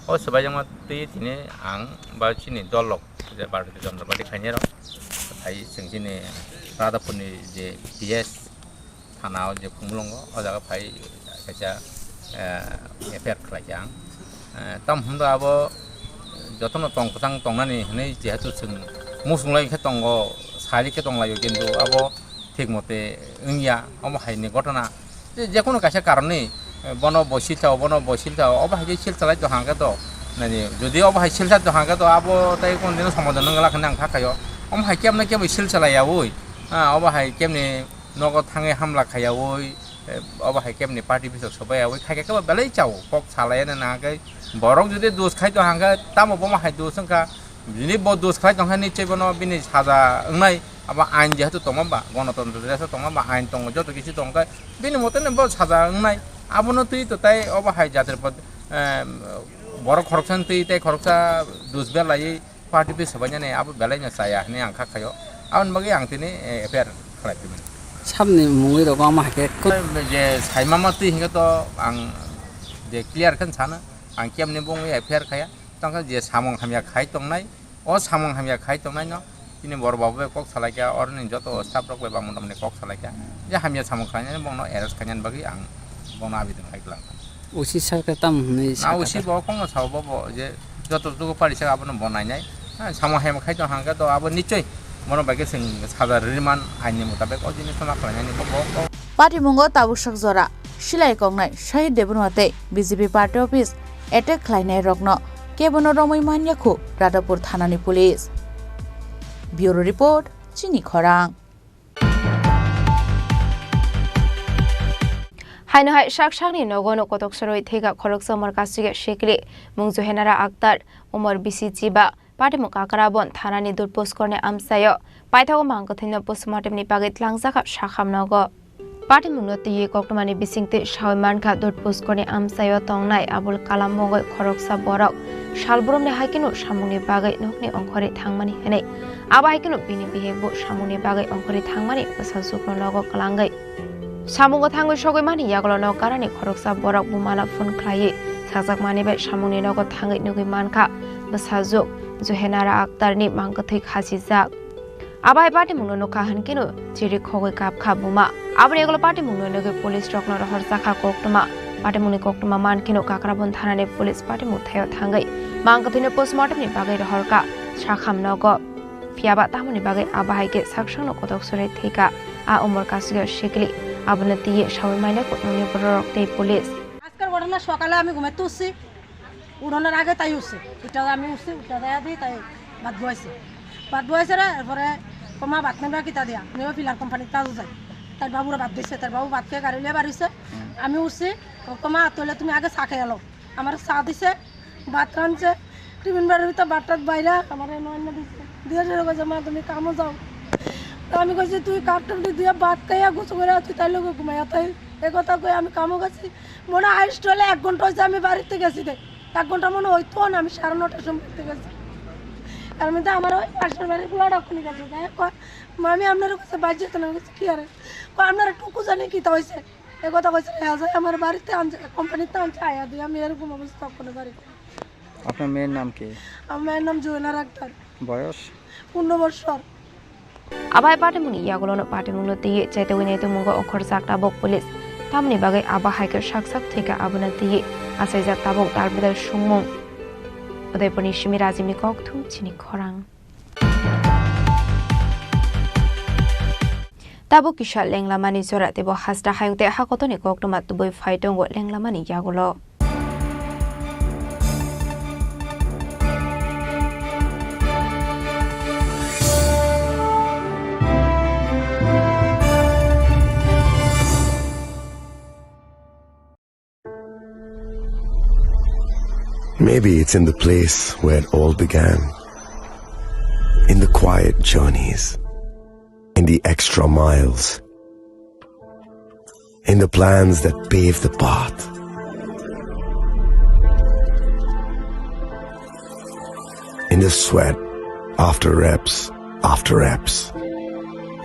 ओ सबायजों माते तिने आं बा सिने दलक जे भारतीय जनता पार्टी खायने र थाय सिंसिने रादापुरनि जे पीएस थानाव जे खुमलंग ओ जागा फाय गासा एफआईआर खलायजां तम हमदा अब जतन तंगसां तंगनानै हनै जेहेतु जों मुसुंलायखे दङ सारिखे दंलायो किन्तु अब ठीक मते इंगिया अब हायनि घटना जेखुनु कासे कारणे बन बसिलथाव अब हाय सिलचालाय दहांगा द नानि जुदि अब हाय सिलचा दहांगा द अब ताय कोन दिन समाधान नंगलाखने आं थाखायो अब हाय केमने सिलचालायावै अब हाय केमने नगद थाङै हामला खायावै अब हाय केमने पार्टी बिसक सबायावै खायके बेलै चाव पक सालायानो नागै बरक जुदि दोष खाय दहांगा तामो बमा हाय दोसंका जुदि ब दोष खाय दहांगा निश्चय बनो बिनि साजा ओंनाय अब आइन जेहेतु तमाबा गणतन्त्र देश तमाबा आइन दङ जत किसि दंगा बिनि मतने ब साजा ओंनाय आबनो तुइ तो ताय अब हाय जातिर पद बर खरकसन तुइ ताय खरकसा दोष बेलायै पार्टी बिस सबायने अब बेलायनो साया हने आं खाखायो आउन बगे आं तिनि एफआईआर खालायबिमोन सामने मुङै दङ माके जे साइमामा तुइ हिंगा तो आं जे क्लियर खन सानो आं केमने बुङै एफआईआर खाया तंका जे सामं हामिया खाय तंनाय अ सामं हामिया खाय तंनाय न तिनि बरबाबो कक सालायका अरनि जतो स्टाफ रक बा मुंडमने कक सालायका जे हामिया सामं खायने बंनो एरेस्ट खायने बगै आं बंनो आबिदन खायग्लां उसी सरकार ताम नै ना उसी ब खंग सावबो जे जतो जुगो पारिसा आबनो बनायनाय सामं हामिया खाय तंहांगा तो आबो निश्चय मनो बागे जों साजा रिमान आइननि मुताबिक अजिनि समा खालायनायनि बो पार्टी मुंगो ताबुसक जरा सिलाय कंगनाय शहीद देबनवाते बीजेपी पार्टी अफिस एटेक खलायनाय रगनो केबनो रमै मान्याखु रादापुर थानानि पुलिस ब्यूरो रिपोर्ट चिनी खरां हाइनहाय शाकशाकनि नगनो कतक सरय थेगा खरक समर कासिगे शेकले मुंजु हेनारा अख्तर उमर बिसि चिबा पाटिमु काकराबन थानानि दुरपोस करने आमसायो पाइथागो मांगथिनो पोस्टमार्टमनि बागै tlangzaka शाखामनगो पाटिमु नतिये कक्टमानि बिसिंते शावमानखा दुरपोस करने आमसायो तंनाय आबुल कालाम मंगय खरकसा बरक शालब्रमनि हाइकिनु सामुनि बागै नखनि अंखरि थांमानि हेनै आबा हाइकिनु बिनि बिहेबु सामुनि बागै अंखरि थांमानि बसासुकनो नगो कलांगै सामुगो थांगै सगैमानि यागलो न कारणे खरकसा बरक बुमाना फन ख्लायै साजाकमानि बाय सामुनि नगो थांगै नगै मानखा बसाजुक जोहेनारा अख्तरनि मांगथै खासिजाक आबाय पार्टी मुंनो नखा हनकिनु चिरि खगै कापखा बुमा आबनि एगलो पार्टी मुंनो नगै पुलिस रकनो रहर जाखा कोक्टमा पार्टी मुनि कोक्टमा मानकिनु काकराबन थानानि पुलिस पार्टी मुथायो थांगै मांगथैनो पोस्टमार्टमनि बागै रहरका शाखाम नगो फियाबा तामुनि बागै आबाहायके साक्षांनो कतक सरे थेका आ उमर कासिगे शेकली आबने तिये सावै माइना कोटनि बरक ते पुलिस आजकल না সকালে আমি ঘুমাইতে উঠছি উঠানোর আগে তাই উঠছে উঠা আমি উঠছি উঠা দেয়া দিই তাই ভাত বয়েছে রে এরপরে কমা ভাত নেবা কিতা দিয়া নেবা ফিলার কোম্পানির কাজও যায় তার বাবুরা ভাত দিচ্ছে তার বাবু ভাত খেয়ে গাড়ি লিয়ে বাড়িছে আমি উঠছি কমা তোলে তুমি আগে চা খেয়ে এলো আমার চা দিছে ভাত রাঁধছে টিফিন বাড়ির ভিতরে ভাতটাত বাইরা আমার নয়না দিচ্ছে দিয়ে কইছে মা তুমি কামও যাও তো আমি কইছি তুই কাপটা দিয়ে ভাত খাইয়া গুছো করে তুই তাই লোক ঘুমাইয়া তাই এ কথা কই আমি কামও গেছি মনে হাইস্ট হলে 1 ঘন্টা হয়েছে আমি বাড়িতে গেছি দেখ 1 ঘন্টা মনে হইতো না আমি 9:30টার সময় গেছি আর মধ্যে আমার ওই পাশের বাড়ির পোলাটা ওখানে গেছে আমি আপনার কাছে বাজ যেত না কি আরে আপনারা টুকু জানি কি তা হয়েছে এ কথা কইছে আমার বাড়িতে আনছে কোম্পানিতে আনছে আয়া দিয়ে আমি এরকম অবস্থা ওখানে বাড়িতে আপনার মেয়ের নাম কি আমার মেয়ের নাম জুয়েলার আক্তার বয়স 15 বছর Abai Patimuni Yagolon Patimunati, Chetawinate Mungo Okor Saktabok Police, Tamni Bagay Abba Hiker Shaksak take Abunati, Asazak Tabok Darbida Shumon. They punish Mirazimi Kok to Chini Khorang. Tabukisha Lenglamani Sora, the Bohasta Hang the Hakotoni Koktomat to boy fight on what Lenglamani Yagolo. Maybe it's in the place where it all began, in the quiet journeys, in the extra miles, in the plans that pave the path. In the sweat after reps,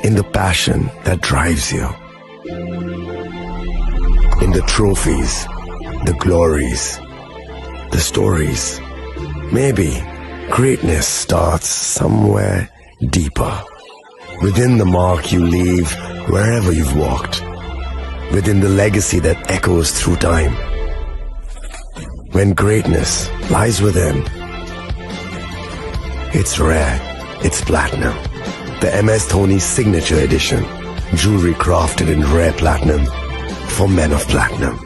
in the passion that drives you, in the trophies, the glories, the stories. Maybe greatness starts somewhere deeper, within the mark you leave wherever you've walked, within the legacy that echoes through time. When greatness lies within, it's rare, it's platinum. The MS Dhoni Signature Edition, jewelry crafted in rare platinum for men of platinum.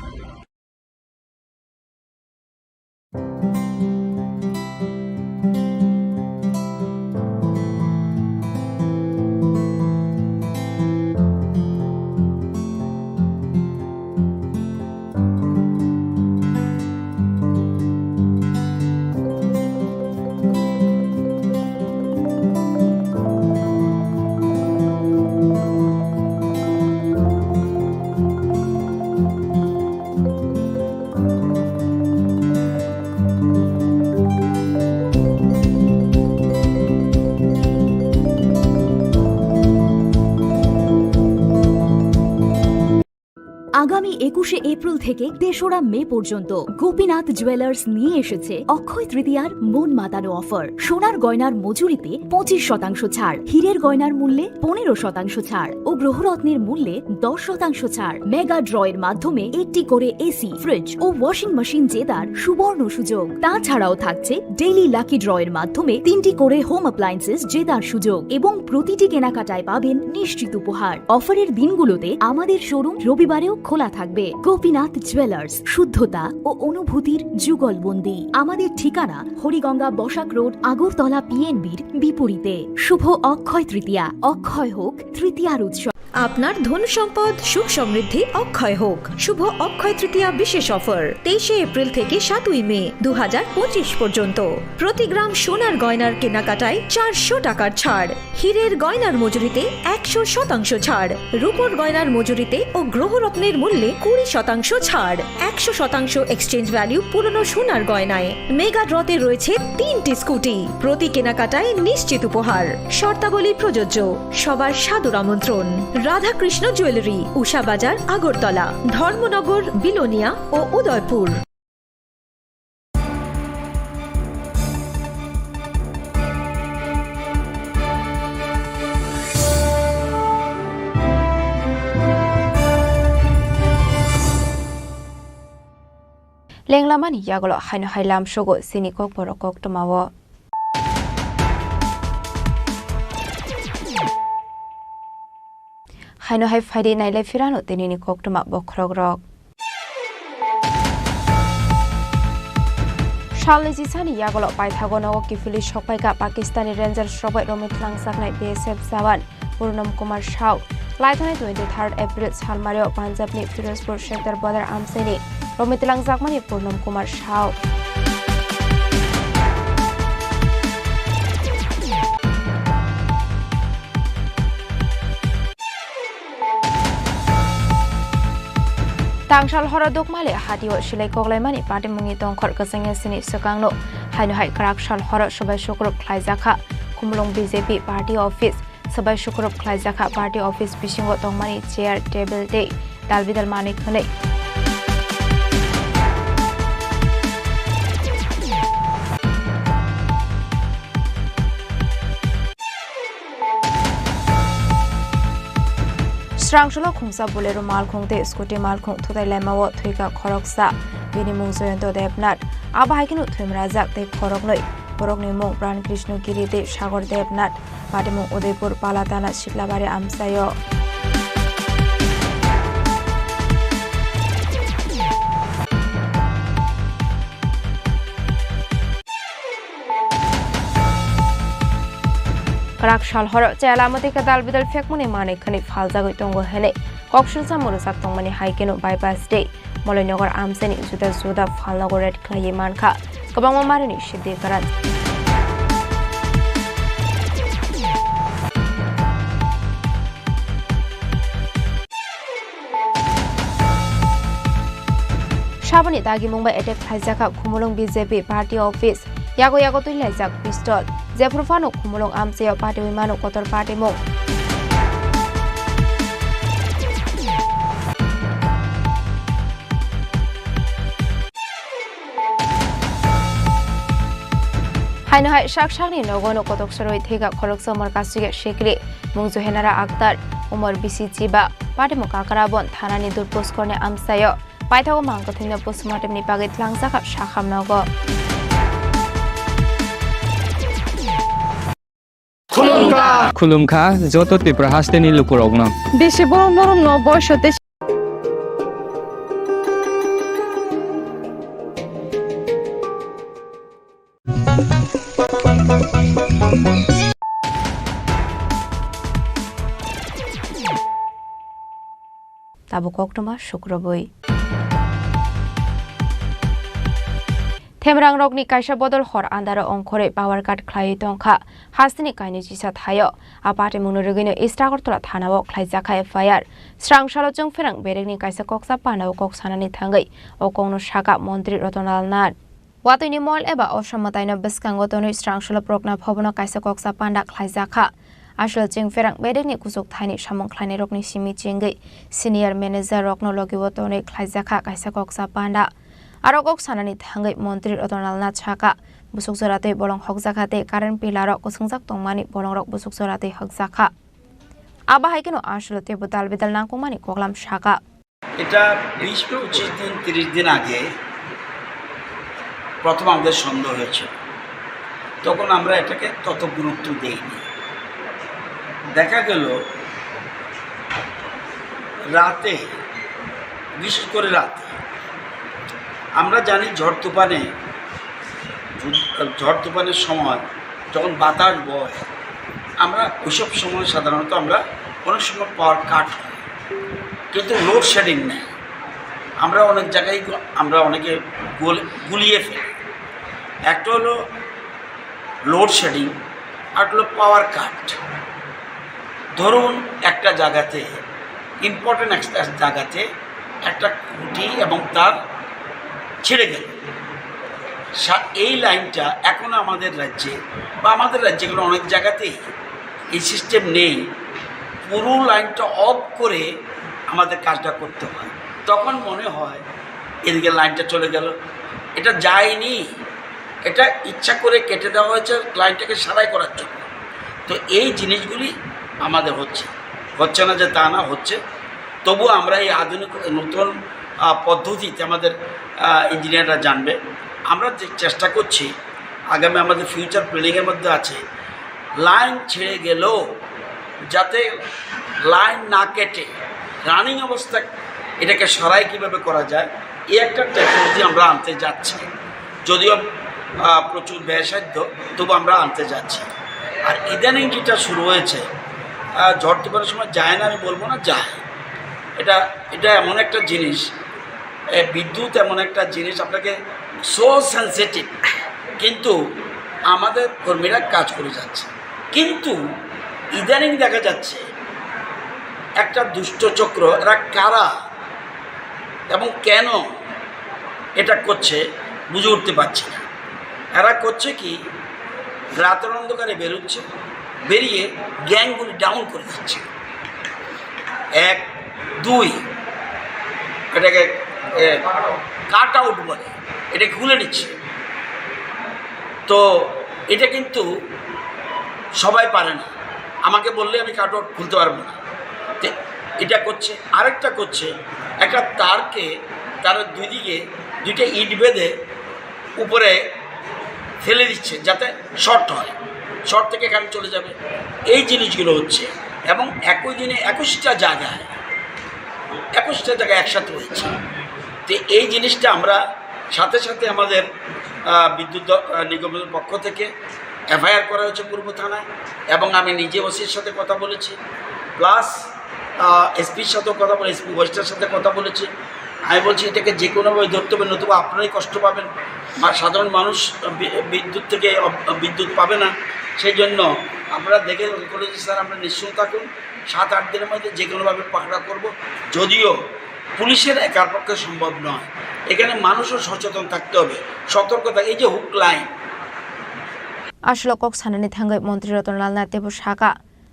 আগামী 21শে April থেকে 3রা মে পর্যন্ত Gopinath jewellers নিয়ে এসেছে অক্ষয় তৃতীয়ার মন মাতানো offer. সোনার গয়নার মজুরিতে 25% ছাড়, হীরের গয়নার মূল্যে 15% ছাড় ও গ্রহরত্নের মূল্যে 10% ছাড়। মেগা ড্রয়ের মাধ্যমে একটি করে এসি, ফ্রিজ ও ওয়াশিং মেশিন জেতার সুবর্ণ সুযোগ। তাছাড়াও থাকছে ডেইলি লাকি ড্রয়ের মাধ্যমে 3টি করে হোম অ্যাপ্লায়েন্সেস জেতার সুযোগ এবং প্রতিটি কেনাকাটায় পাবেন নিশ্চিত উপহার। অফারের দিনগুলোতে আমাদের শোরুম রবিবারেও খোলা থাকবে। গোপীনাথ জুয়েলার্স, শুদ্ধতা ও অনুভূতির যুগলবন্দি। আমাদের ঠিকানা হরিগঙ্গা বসাক রোড, আগরতলা পিএনবির বিপরীতে। শুভ অক্ষয় তৃতীয়া, অক্ষয় হোক তৃতীয়ার উৎসব। আপনার ধন সম্পদ সুখ সমৃদ্ধি অক্ষয় হোক। শুভ অক্ষয় তৃতীয়া বিশেষ অফার 23শে এপ্রিল থেকে 7ই মে 2025 পর্যন্ত। প্রতি গ্রাম সোনার গয়নার কেনাকাটায় 400 টাকার ছাড়, হীরের গয়নার মজুরিতে 100% ছাড়, রূপোর গয়নার মজুরিতে ও গ্রহরত্নের মূল্যে 20% ছাড়, 100% এক্সচেঞ্জ ভ্যালু পুরনো সোনার গয়নায়। মেগা ড্রতে রয়েছে 3টি স্কুটি, প্রতি কেনাকাটায় নিশ্চিত উপহার। শর্তাবলী প্রযোজ্য। সবার সাদর আমন্ত্রণ। রাধাকৃষ্ণ জুয়েলারি, উষা বাজার, আগরতলা, ধর্মনগর, বিলোনিয়া ও উদয়পুর। লেংলামানি ইয়াগলো হাইনো হাইলাম সগো সিনি kokborok koktomawo হাইনো হাই ফাইডে নাইলে ফিরানো তেনিনি koktoma bokrogrok Shalni Jisani Yagolo Paithagono Kifili Shokpaika Pakistani Rangers Robert Romitlang Saknai BSF Zawan Purnam Kumar Shao Laithani 23rd April Salmario Panjabni Firozpur Shekdar Badar Amseni Romitlang Zakmani Purnam Kumar Shao Tangshal Horodok Male Hadio Shilai Koglaimani Party Mungi Tongkor Kasanga Sini Sukangno Hainu Hai Krakshal Horod Shabai Shukrub Klaizaka Kumlong BJP Party Office Sabai Shukrub Klaizaka Party Office Bishingo Tongmani Chair Table Day Dalbidal Manik Hune Strangshalo Khungsa Bolero Malkhungte Scooty Malkhung Thudai Lemawo Thuika Khoroksa Bini Mungzoyento Debnat Abahikinu Thumrazak Te Khorognoi Borokni Mung Pran Krishna Giri Dev Shagor Debnat Padimung Udaipur Palatana Shiklabari Amsayo Krakshal Horo Chalamati Kadal Bidal Fekmuni Mani Kani Falzago Tongo Hene Kokshulsa Murusak Tongmani Haikeno Bypass Day Molonogor Amseni Zuda Zuda Falnago Red Clay Manka Kabama Marini Shidi Karan Shabani Dagi Mumbai attack Haizaka Kumulong BJP Party Office Yago Yago Tuilazak Pistol Zepurfano Kumulong Amseo Party Wimano Kotor Party Mo Haino Hai Shakshani Nogono Kotok Soroi Thega Korokso Markasige Shekri Mungzu Henara Akhtar Umar Bisi Chiba Party Mo Kakarabon Thanani Durpos Korne Amsayo Paithago Mangkothina Postmortem ni Pagit Langsaka Shakham Nogo Khulumkha joto Tripura hasteni lukurogno Beshi borom borom no boyshote Tabu Koktoma Shukroboi Temrang Rogni Kaisha Bodol Hor Andara Onkore Power Cut Klai Tonka Hastini Kaini Jisa Thayo Apate Munurugino Istragortola Thanawo Klaizaka Fire Strang Shalojong Ferang Beregni Kaisa Koksa Pano Koksanani Tangai Okongno Shaka Montri Rotonal Nad Watini Mall Eba Oshamataino Biskangotono Strang Shala Prokna Pobono Kaisa Koksa Panda Klaizaka Ashal Jing Ferang Beregni Kusuk Tiny Shamon Kleine Rogni Simi Jingi Senior Manager Roknologi Wotone Klaizaka Kaisa Koksa Panda Arogok Sanani Tangai Montri Rotonal Nachaka Busuk Sorate Bolong Hokzakate Karen Pilarok Kusungzak Tongmani Bolong Rok Busuk Sorate Hokzaka Abahikino Ashlote Butal Vidal Nakumani Koklam Shaka এটা 20-25 দিন 30 দিন আগে প্রথম আমাদের সন্দেহ হয়েছিল তখন আমরা এটাকে তত গুরুত্ব দেইনি দেখা গেল রাতে বিশেষ করে রাতে আমরা জানি ঝড় তুফানের সময় যখন বাতাস বয় আমরা ওইসব সময় সাধারণত আমরা অনেক সময় পাওয়ার কাট হয় কিন্তু লোডশেডিং নেই আমরা অনেক জায়গায় আমরা অনেকে গুলিয়ে ফেলি একটা হলো লোডশেডিং আর হলো পাওয়ার কাট ধরুন একটা জায়গাতে ইম্পর্টেন্ট একটা জায়গাতে একটা খুঁটি এবং তার ছিঁড়ে গেল এই লাইনটা এখনও আমাদের রাজ্যে বা আমাদের রাজ্যেগুলো অনেক জায়গাতেই এই সিস্টেম নেই পুরো লাইনটা অফ করে আমাদের কাজটা করতে হয় তখন মনে হয় এদিকে লাইনটা চলে গেল এটা যায়নি এটা ইচ্ছা করে কেটে দেওয়া হয়েছে লাইনটাকে সারাই করার জন্য তো এই জিনিসগুলি আমাদের হচ্ছে না যে তা না হচ্ছে তবু আমরা এই আধুনিক নতুন পদ্ধতিতে আমাদের ইঞ্জিনিয়াররা জানবে আমরা যে চেষ্টা করছি আগামী আমাদের ফিউচার প্ল্যানিংয়ের মধ্যে আছে লাইন ছেড়ে গেলেও যাতে লাইন না কেটে রানিং অবস্থায় এটাকে সরাই কীভাবে করা যায় এই একটা টেকনোলজি আমরা আনতে যাচ্ছি যদিও প্রচুর ব্যয়সাধ্য, তবু আমরা আনতে যাচ্ছি। আর ইদানিং যেটা শুরু হয়েছে, ঝড় তুফানের সময় যায় না আমি বলবো না, যায়। এটা এমন একটা জিনিস, বিদ্যুৎ এমন একটা জিনিস আপনাকে সো সেন্সিটিভ, কিন্তু আমাদের কর্মীরা কাজ করে যাচ্ছে। কিন্তু ইদানিং দেখা যাচ্ছে একটা দুষ্টচক্র, এরা কারা এবং কেন এটা করছে বুঝে উঠতে পারছি না। এরা করছে কি, রাতের অন্ধকারে বেরোচ্ছে, বেরিয়ে গ্যাংগুলি ডাউন করে দিচ্ছে। 1, 2 এটাকে কাট আউট বলে, এটা খুলে নিচ্ছে। তো এটা কিন্তু সবাই পারে না, আমাকে বললে আমি কাট আউট খুলতে পারবো না। তো এটা করছে। আরেকটা করছে, একটা তারকে, তারের দুই দিকে 2টা ইট বেঁধে উপরে ফেলে দিচ্ছে যাতে শর্ট হয়, শর্ট থেকে কারেন্ট চলে যাবে। এই জিনিসগুলো হচ্ছে, এবং একই দিনে 21টা জায়গায় একসাথে হয়েছে। তো এই জিনিসটা আমরা সাথে সাথে আমাদের বিদ্যুৎ নিগমের পক্ষ থেকে এফআইআর করা হয়েছে পূর্ব থানায়, এবং আমি নিজে ওসির সাথে কথা বলেছি, প্লাস এসপির সাথেও কথা বলে, এসপি ওয়েস্টের সাথে কথা বলেছি। আমি বলছি এটাকে যে কোনোভাবে ধরতে হবে, নতুবা আপনারাই কষ্ট পাবেন, আর সাধারণ মানুষ বিদ্যুৎ থেকে বিদ্যুৎ পাবে না। সেই জন্য আমরা দেখে বলেছি, স্যার আমরা নিশ্চয় থাকুন, 7-8 দিনের মধ্যে যে কোনোভাবে পাকড়া করব। যদিও পুলিশের একার পক্ষে সম্ভব নয়, এখানে মানুষও সচেতন থাকতে হবে, সতর্কতা। এই যে হুক লাইন আসলে কক সানানি থাঙ্গাই মন্ত্রী রতনলাল নাথ দেব শাখা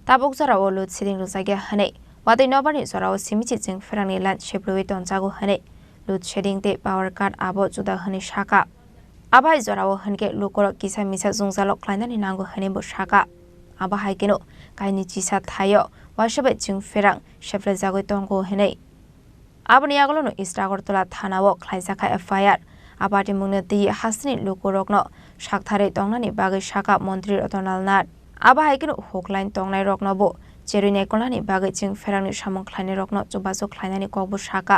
তাবক জরাও লুদ সিদিং রুজাগে হানে ওয়াदै নবাरनि जराव सिमिचि जों फेरांनि लान शेब्रुइ तनजागो हने लुद शेडिं दे पावर कार्ड आबो जुदा हने शाखा आबाय जराव हनके लुकर किसा मिसा जुंजालो क्लाइनानि नांगो हने बो शाखा आबा हाइकेनो काइनि चिसा थायो वाशबे जों फेरां शेफ्रे जागoi तंगो हने आबनि आगलनो इस्ट आगरतला थानाव क्लाइजाखा एफआईआर आबादि मुंनो दि हासनि लुकरकनो शाकथारै तंनानि बागै शाखा मन्त्री रतनलाल नाथ आबा हाइकेनो होकलाइन तंनाय रकनबो जेरै कलानि बागै जों फेरांनि सामं ख्लायनाय रकनो जुबाजो ख्लायनानि ककबो शाखा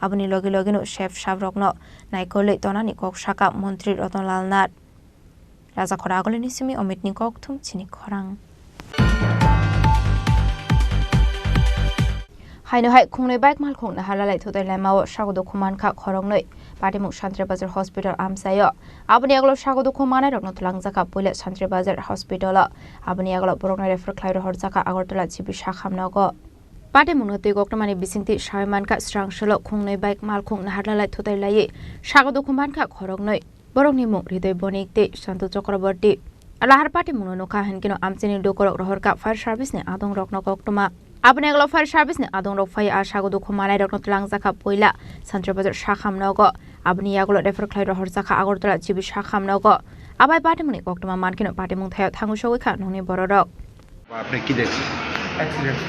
आबनि लगे लगेनो शेफ साब रकनो नायकोलै तनानि कक शाखा मन्त्री रतनलाल नाथ राजा खरा आगलनि सिमि अमितनि ककथुम चिनि खरां हाइनोहाय खुंनै बाइक मालखौ नाहालालाय थुदै लामाव सागदो खुमानखा खरंनै पाटिमुख सान्त्रि बाजार हस्पिटाल आमसायो आबनि आगल सागदो खुमानाय रकनो तुलांजाका पहिले सान्त्रि बाजार हस्पिटाल आबनि आगल बरकनाय रेफर ख्लायरो हरजाका आगरतला जिबि साखामनगो पाटिमुखनो तै गक्टमानि बिसिंति सायमानका स्रांसलो खुंनै बाइक मालखौ नाहालालाय थुदै लायै सागदो खुमानखा खरंनै बरकनि मुख हृदय बनिकते शान्तु चक्रवर्ती लाहार पाटिमुखनो नखा हेनकिनो आमचेनि डोकरक रहरका फायर सार्भिसनि आदं रकनो गक्टमा आबनि आगल फायर सार्भिसनि आदं रक फाय आसागदो खुमानाय रकनो तुलांजाका पयला सान्त्रि बाजार साखामनगो आबनि आगल रेफर ख्लायरो हरजाका आगरतला जिबि साखामनगो आबाय पाटिमुखनि गक्टमा मानकिनो पाटिमुख थायो थांगु सगैखा ननि बररक আপনি কি দেখছেন? অ্যাক্সিডেন্ট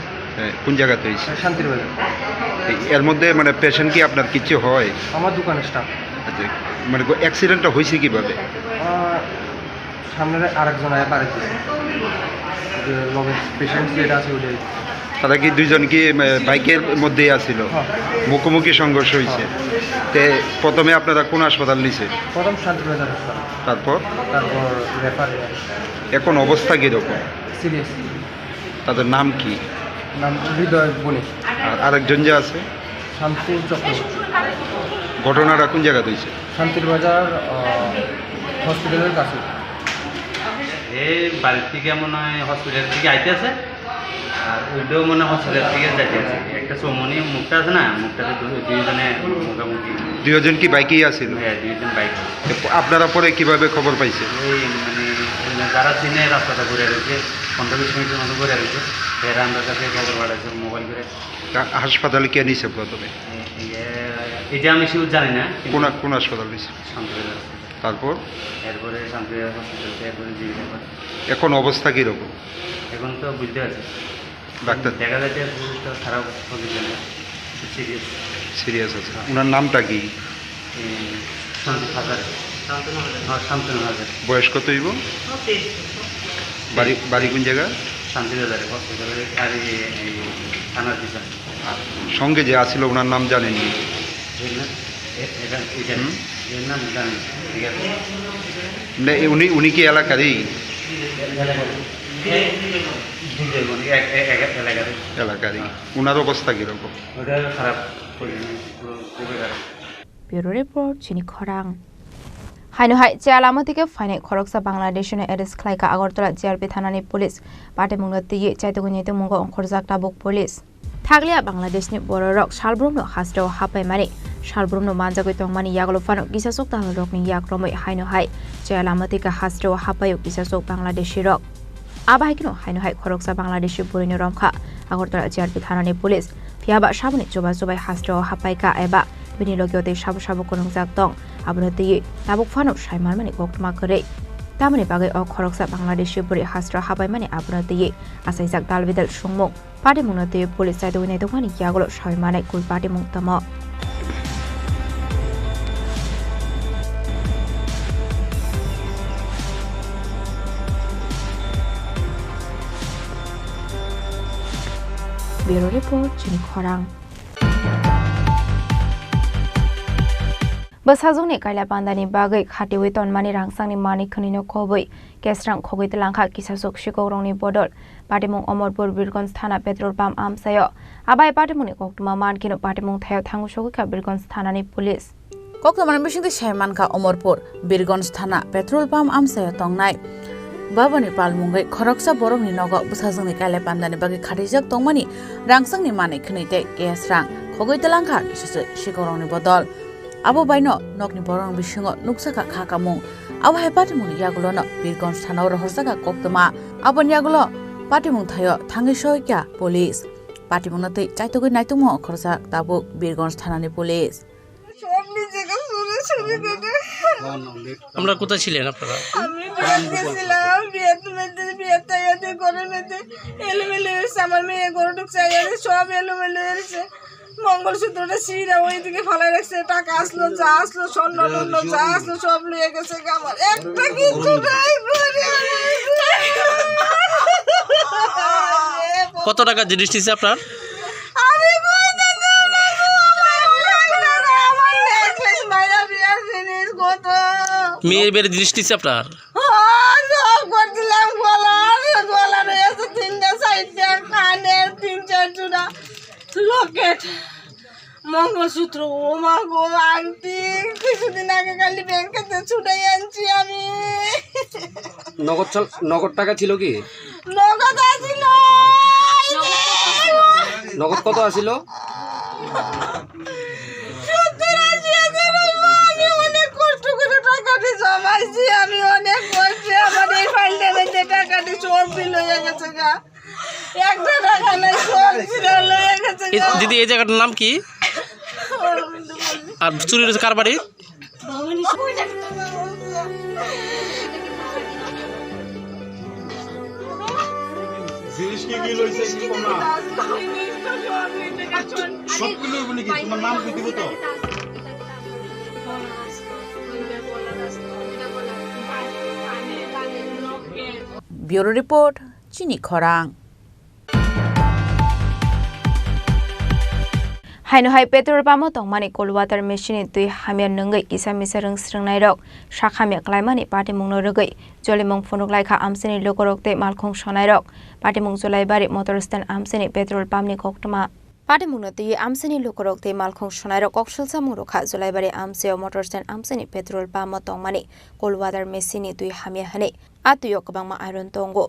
কোন জায়গাতে হয়েছে? শান্তিরবাজার। এর মধ্যে মানে পেশেন্ট কি আপনার কিছু হয়? আমার দোকানের স্টাফ। আচ্ছা, মানে অ্যাক্সিডেন্টটা হয়েছে কিভাবে? সামনে আরেকজন আয়া পারে যে লগে পেশেন্ট যেটা আছে ওইটাই। তারা কি দুইজন কি বাইকের মধ্যে আছিল? মুখোমুখি সংঘর্ষ হয়েছে। তে প্রথমে আপনারা কোন হাসপাতাল নিছে? প্রথম শান্তিবাজার হাসপাতাল। তারপর রেফার। এখন অবস্থা কিরকম? সিরিয়াস। তাদের নাম কি? নাম হৃদয় বণিক। আর আরেকজন যে আছে? শান্তু চক্রবর্তী। ঘটনাটা কোন জায়গাতে হয়েছে? শান্তিরবাজার হসপিটালের কাছে। এই বাড়ির থেকে মনে হয় হসপিটালের থেকে আইতেছে, আর ওইটাও মনে হয় হসপিটাল থেকে যাইতেছে। একটা চৌমনি মুখটা আছে না, মুখটাতে দুইজনে মুখামুখি। দুইজন কি বাইকেই আছিল? হ্যাঁ, দুইজন বাইক। আপনারা পরে কিভাবে খবর পাইছে? ওই মানে যারা চিনে রাস্তাটা ঘুরে রয়েছে, 15-20 মিনিটের মতো ঘুরে রয়েছে, এরা আমার কাছে খবর পাঠাচ্ছে মোবাইল করে। হাসপাতালে কে নিছে প্রথমে? এটা আমি শিওর জানি না। কোন হাসপাতাল নিছে? শান্তিবাজার। তারপর এরপরে শান্তিবাজার হসপিটাল, এরপরে জিজ্ঞাসা। এখন অবস্থা কীরকম? এখন তো বুঝতে পারছি ডাক্তার দেখা যাচ্ছে খারাপ পজিশন, সিরিয়াস আছে। ওনার নামটা কি? শান্তনু হাজার। বয়স কত হইব? বাড়ি কোন জায়গা? শান্তিবাজারে হসপিটালে আর থানার পিছনে। সঙ্গে যে আসছিল ওনার নাম জানেননি? এর নাম জানি না, ঠিক আছে? মানে উনি কি এলাকারই? এলাকারই। ওনার অবস্থা কিরকম? ওটা খারাপ, খুবই খারাপ। ব্যুরো রিপোর্ট চিনি খরাং হাইনহাই চেয়ালামা থেকে ফাইনে খরকসা বাংলাদেশনে এরেস্ট খাইকা আগরতলা জিআরপি থানানি পুলিশ পাটে মুংনা তিয়ে চাইতগুনিতে মুঙ্গ অংখরজাক তাবুক পুলিশ থাকলিয়া বাংলাদেশनि बररक सालब्रुमनो हास्राव हापाय माने सालब्रुमनो मानजागै तंमानि यागलो फानो किसासक ताहलरकनि याक्रमै हाइनहाय चेलामतिका हास्राव हापायो किसासक बांलादेशी रक आबाहायकिनो हाइनहाय खरकसा बांलादेशी बुरिनो रमखा আগরতলা জিআরপি থানাनि पुलिस फियाबा साबनि चोबा चोबाय हास्राव हापायका एबा बिनि लगियोते साबु साबु कोनंजाक दं आबनो तिये ताबुक फानो सायमानमानि गक्तमा करे तामनि बागै अ खरकसा बांलादेशी बुरि हास्राव हापाय माने आबनो तिये आसाइजाक दालबिदाल सुंमुं पार्टी मुंगते पुलिस चाइदुनि दखानि यागलो सायमाने कुल पार्टी मुंगतम ब्यूरो रिपोर्ट चिनी खरां बसाजुंनि कायला बान्दानि बागै खाटिवै तनमानि रांसांनि मानि खनिनो खबै केसरां खगै तलांखा किसासुक शिकौरंनि बदल पाटिमुं अमरपुर बिरगंज थाना पेट्रोल पाम्प आमसायो आबाय पाटिमुंनि कक्तमा मानखिनो पाटिमुं थायाव थांगु सगैखा बिरगंज थानानि पुलिस कक्तमानि बिसिंति सायमानखा अमरपुर बिरगंज थाना पेट्रोल पाम्प आमसायो तंनाय बाबानि पालमुंगै खरकसा बरकनि नग बसाजुंनि कायला बान्दानि बागै खाटिजाक तंमानि रांसांनि मानि खनिते केसरां खगै तलांखा किसासु शिकौरंनि बदल abo baino nokni borong bisingo nuksaka khakamung abo hai patimung yagulono birgons thanao rohsaka koktoma abon yagulo patimung thayo thangi soikya police patimung natei chaitogoi naitumo khorsa tabuk birgons thanani police আমরা কোথায় ছিলেন আপনারা? আমি গেছিলাম বিয়েতে ঘরের মধ্যে এলোমেলো হয়েছে আমার মেয়ে গরু ঢুকছে সব এলোমেলো হয়েছে মঙ্গলসূত্রটা সিরা ওইদিকে ফালাই রাখছে টাকা আসলো যা আসলো স্বর্ণ যা আসলো সব নিয়ে গেছে আমার একটা কিছু নাই কত টাকা জিনিস নিছে আপনার? মেয়ের বেড়ে জিনিস নিচ্ছে আপনার? সব করছিলাম গলা রয়েছে 3টা 4টা কানের 3-4 জোড়া লকেট মঙ্গলসূত্র ও মা গো আন্টি কিছুদিন আগে খালি ব্যাংকেতে ছুটাই আনছি আমি নগদ টাকা ছিল কি? নগদ আছিল নগদ কত আছিল? জমাইছি আমি অনেক করছি আমার এই ফাইলটা মধ্যে টাকাটি সব বিল হয়ে গেছে গা একটা টাকা নাই সব বিল হয়ে গেছে দিদি এই জায়গাটার নাম কি? আর চুরি হয়েছে কার বাড়ি? জিনিস কি কি লইছে কি কোনা সব কি লইব নাকি তোমার নাম কি দিব তো? ब्यूरो रिपोर्ट चिनी खरां हाइनहाय पेट्रोल पाम्प तंमानि कोल्ड वाटर मेशिन दुई हामिया नंगै किसा मिसा रोंस्रोंनाय रक साखामिया क्लाइमानि पाटिमुंनो रगै जलिमुं फुनुगलायखा आमसेनि लोकरकते मालखं सनाय रक पाटिमुं जलायबारि मटर स्टेन आमसेनि पेट्रोल पाम्पनि कक्तमा पाटिमुंनो दुई आमसेनि लोकरकते मालखं सनाय रक कक्सलसा मुरखा जलायबारि आमसेयाव मटर स्टेन आमसेनि पेट्रोल पाम्प तंमानि कोल्ड वाटर मेशिन दुई हामिया हने आतुयो गोबांमा आयरन तंगो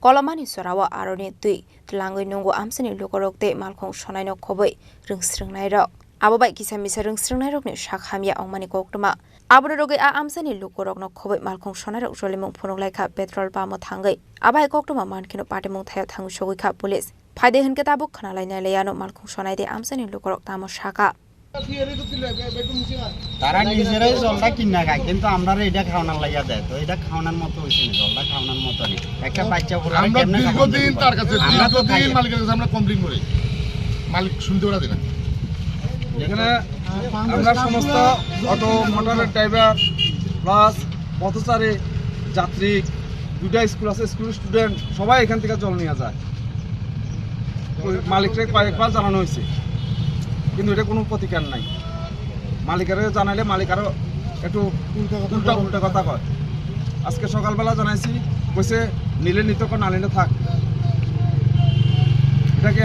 कलमानि सरावा आरनि दुई लांगै नंगो आमसेनि लोकरकते मालखं सनायनो खबै रोंस्रोंनाय रक आबोबाय किसा मिसा रोंस्रोंनाय रकनि साखामिया अंमानि कक्तमा आबोर रगै आ आमसेनि लोकरकनो खबै मालखं सनाय रक जलिमुं फुनुगलायखा पेट्रोल पाम्प थांगै आबाय कक्तमा मानखिनो पाटिमुं थायाव थांगु सगैखा पुलिस फायदे हनके ताबुक खनालायनाय लेयानो मालखं सनायदे आमसेनि लोकरक तामो साका তারা নিজেরাই জলটা কিনা খায় কিন্তু আমরা এটা খাওয়ানোর লাগিয়া দেয় তো এটা খাওয়ানোর মতো হইছে না জলটা খাওয়ানোর মতো নেই একটা বাচ্চা বলে আমরা দীর্ঘদিন তার কাছে দীর্ঘদিন মালিকের কাছে আমরা কমপ্লেইন করি মালিক শুনতে ওরা দেয় না এখানে আমরা সমস্ত অটো মোটরের ড্রাইভার প্লাস পথচারী যাত্রী দুটা স্কুল আছে স্কুল স্টুডেন্ট সবাই এখান থেকে জল নিয়ে যায় মালিককে কয়েকবার জানানো হয়েছে কিন্তু এটা কোনো প্রতিকার নাই মালিকেরও জানাইলে মালিক আরও একটু উল্টা উল্টা কথা কয়। আজকে সকালবেলা জানাইছি, কইছে নিলে নিতে না নিলে থাক। এটাকে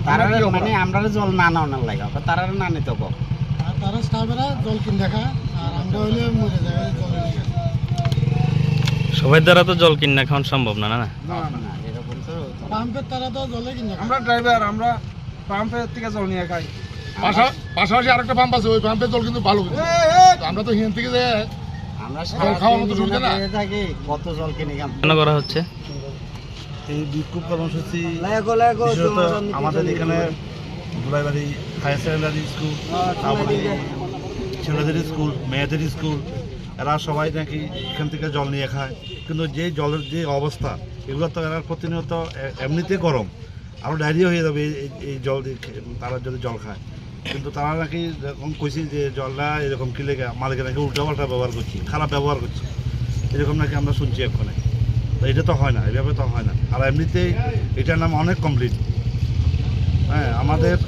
তারা মানে আমরা জল না নেওয়ার লাগে, তারা না নিতে কো, তারা স্টাফেরা জল কিনে দেখা, আর আমরা হইলে মরে যায় জল। সবাই দ্বারা তো জল কিনে খাওয়া সম্ভব না, না না এরকম তো পাম্পের তারা তো জলে কিনে, আমরা ড্রাইভার, আমরা পাম্পের থেকে জল নিয়ে খাই। পাশাপাশি আরেকটা পাম্প আছে, ওই পাম্পের জল কিন্তু ভালো। আমরা তো হিন থেকে যাই, আমরা জল খাওয়ার মতো সুবিধা না থাকি, কত জল কিনে কেন করা হচ্ছে এই বিক্ষোভ কর্মসূচি? আমাদের এখানে ধুলাইবাড়ি হায়ার সেকেন্ডারি স্কুল, তারপরে ছেলেদের স্কুল, মেয়েদের স্কুল, এরা সবাই নাকি এখান থেকে জল নিয়ে খায়। কিন্তু যে জলের যে অবস্থা, এগুলো তো এরা প্রতিনিয়ত এমনিতে গরম, আরও ডায়রিয়া হয়ে যাবে এই জল দিয়ে তারা যদি জল খায়। কিন্তু তারা নাকি যখন কইছি যে জলটা এরকম কি লেগে মালিকে নাকি উল্টাপাল্টা ব্যবহার করছি, খারাপ ব্যবহার করছি, এরকম নাকি আমরা শুনছি এক্ষণে। তো এটা তো হয় না, এভাবে তো হয় না। আর এমনিতেই এটার নাম অনেক কমপ্লিট। হ্যাঁ,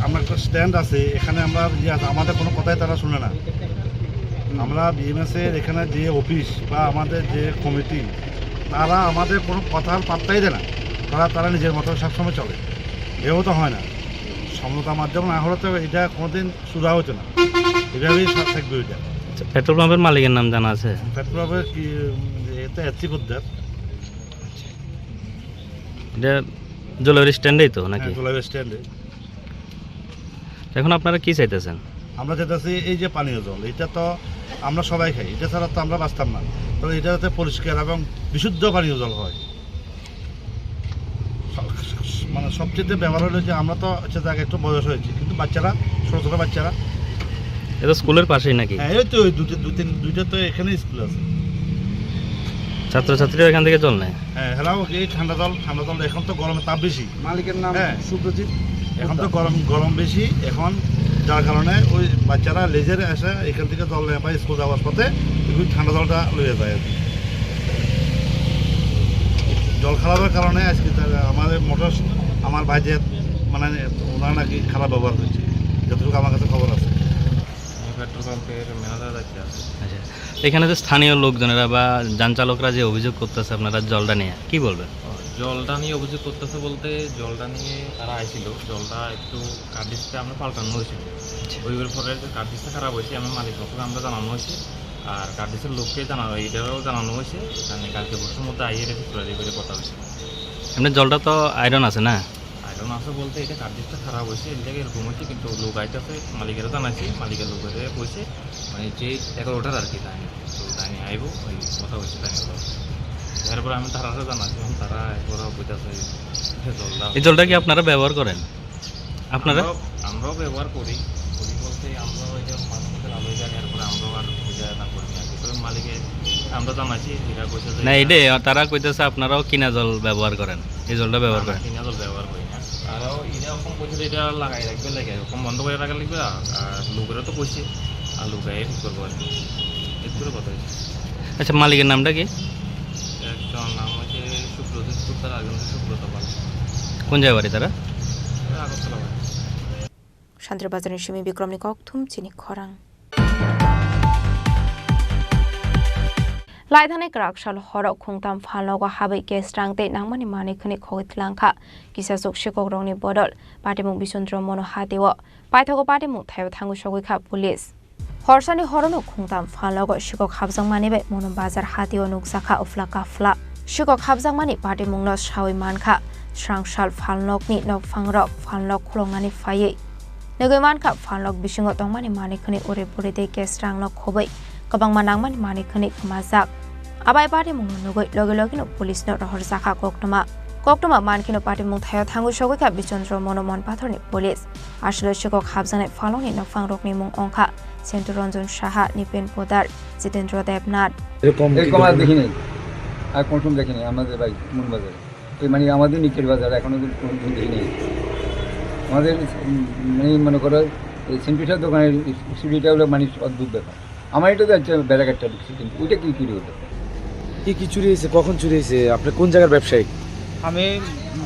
আমরা একটা স্ট্যান্ড আছে এখানে, আমরা যে আমাদের কোনো কথাই তারা শুনে না। আমরা বিএমএসের এখানে যে অফিস বা আমাদের যে কমিটি, তারা আমাদের কোনো কথার পাত্তাই দেয় না। তারা নিজের মতো সবসময় চলে, এও তো হয় না। সমতার মাধ্যমে না হলে তো এটা কোনোদিন সুরা হতো না, এভাবেই থাকবে ওইটা। পেট্রোল পাম্পের মালিকের নাম জানা আছে? পেট্রোল পাম্পের কি এটা এসি পদ্মার, এটা জলবায়ু স্ট্যান্ডেই তো নাকি? জলবায়ু স্ট্যান্ডে। এখন আপনারা কি চাইতেছেন? আমরা চাইতেছি এই যে পানীয় জল, এটা তো আমরা সবাই খাই, এটা ছাড়া তো আমরা বাঁচতাম না। তবে এটা যাতে পরিষ্কার এবং বিশুদ্ধ পানীয় জল হয়। মানে সবচেয়ে ব্যবহার হলো যে আমরা তো হচ্ছে আগে একটু বয়স হয়েছে, কিন্তু বাচ্চারা, ছোটো ছোটো বাচ্চারা, এটা স্কুলের পাশেই নাকি? হ্যাঁ, এই তো দুইটা তো এখানে স্কুল আছে, ছাত্রছাত্রীরা এখান থেকে জল নেয়। হ্যাঁ, হেলাও এই ঠান্ডা জল এখন তো গরমে তাপ বেশি। মালিকের নাম সুব্রজিৎ। এখন তো গরম বেশি, এখন যার কারণে ওই বাচ্চারা লেজের এসে এখান থেকে জল নেওয়া পায় স্কুল যাওয়ার পথে, ওই ঠান্ডা জলটা লইয়ে যায় আর কি। জল খারাপের কারণে আজকে আমাদের মোটর, আমার ভাইদের মানে ওনারা নাকি খারাপ ব্যবহার করছে, যতটুকু আমার কাছে খবর আছে। পেট্রোল পাম্পের ম্যানেজার আছে। আচ্ছা, এখানে যে স্থানীয় লোকজনেরা বা যান চালকরা যে অভিযোগ করতেছে আপনারা জলটা নিয়ে, কি বলবেন? জলটা নিয়ে অভিযোগ করতেছে বলতে, জলটা নিয়ে তারা আইছিল, জলটা একটু কার্ডিসটা আমরা পাল্টানো হয়েছিল। ওই পরে কার্ডিসটা খারাপ হয়েছে, আমার মালিক পক্ষে আমরা জানানো হয়েছে, আর কার্ডিসের লোককে এইটাও জানানো হয়েছে। এখানে কালকে বছর মধ্যে আইয়ে রেজিস্ট্রি করে কথা হয়েছে। এমনি জলটা তো আয়রন আছে না? আয়রন আছে বলতে এটা কার্ডিসটা খারাপ হয়েছে, এই জায়গায় এরকম হয়েছে। কিন্তু লোক আইতেছে, মালিকেরও জানাইছি, মালিকের লোকের কইছে মানে যে 11টার আর কি তাই তো তাই আইব, ওই কথা হয়েছে তাই হলো। এরপরে আমি তারা জানাচ্ছি, তারা একবার কইতাছে জলটা। এই জলটা কি আপনারা ব্যবহার করেন? আমরাও ব্যবহার করি বলতে আমরা ওই যে মাঝে মধ্যে আলো যান, এরপরে আমরাও আর পূজা না করি আর কি। তবে মালিকে আমরা জানাচ্ছি, এরা কইছে যে না, এইটাই তারা কইতেছে আপনারাও কিনা জল ব্যবহার করেন, এই জলটা ব্যবহার করেন? কিনা জল ব্যবহার করি না, আরও এরকম কইছে এটা লাগাই রাখবে, লাগে এরকম বন্ধ করে রাখা লাগবে। আর লোকেরও তো কইছে, আর লোকাই ঠিক করবো আর কি, ঠিক করে কথা হয়েছে। আচ্ছা, মালিকের নামটা কি? একজন নাম হচ্ছে সুব্রজিৎ, তার আরেকজন সুব্রত পাল। কোন জায়গায় বাড়ি তারা? আগরতলা বাড়ি। শান্তিবাজারের সিমি বিক্রমনি ককথুম চিনি খরাং লাইধানে ক্রাকশাল হরক খুংতাম ফালনগো হাबै गेस्ट्रांते नांगमानि मानिखनि खगैथलांखा किसासुक शिककरंनि बदल पाटिमुक बिचन्द्र मनो हातेव पाइथागो पाटिमुक थायो थांगु सगैखा पुलिस हरसानि हरनो खुंताम फालनगो शिकक हाबजांमानिबे मनो बाजार हातेव नुकजाखा उफ्ला काफ्ला शिकक हाबजांमानि पाटिमुकनो सावै मानखा स्रांसाल फालनगनि नफांरक फालनग खुलंनानि फायै नगै मानखा फालनग बिसिङाव दंमानि मानिखनि उरे बुरिदे गेस्ट्रांनो खबै गोबांमा नांमानि मानिखनि खोमाजाक आबाय पाटिमुक नुगै लगे लगेनो पुलिसनो रहर जाखा कक्टमा मानखिनो पाटिमुक थायो थांगु सगैखा बिचन्द्र मनो मनपाथरनि पुलिस आसले शिकक हाबजानाय फालंनि नफांरकनि मुं अंखा सेन्टु रंजन साहा निपेन पोदार जितेन्द्र देबनाथ এরকম আর দেখিনি, আর কোন সময় দেখিনি আমাদের ভাই মন বাজারে, এই মানে আমাদের নিচের বাজার এখনো কোনো দেখিনি। আমাদের মনে করো এই সেন্টুসার দোকানের স্টুডিওটা হলো মানে অদ্ভুত ব্যাপার। আমার এটা যাচ্ছে ব্যারাকারটা ঢুকছে, কিন্তু ওইটা কি চুরি হতো? কি চুরি হয়েছে, কখন চুরি হয়েছে? আপনি কোন জায়গার ব্যবসায়ী? আমি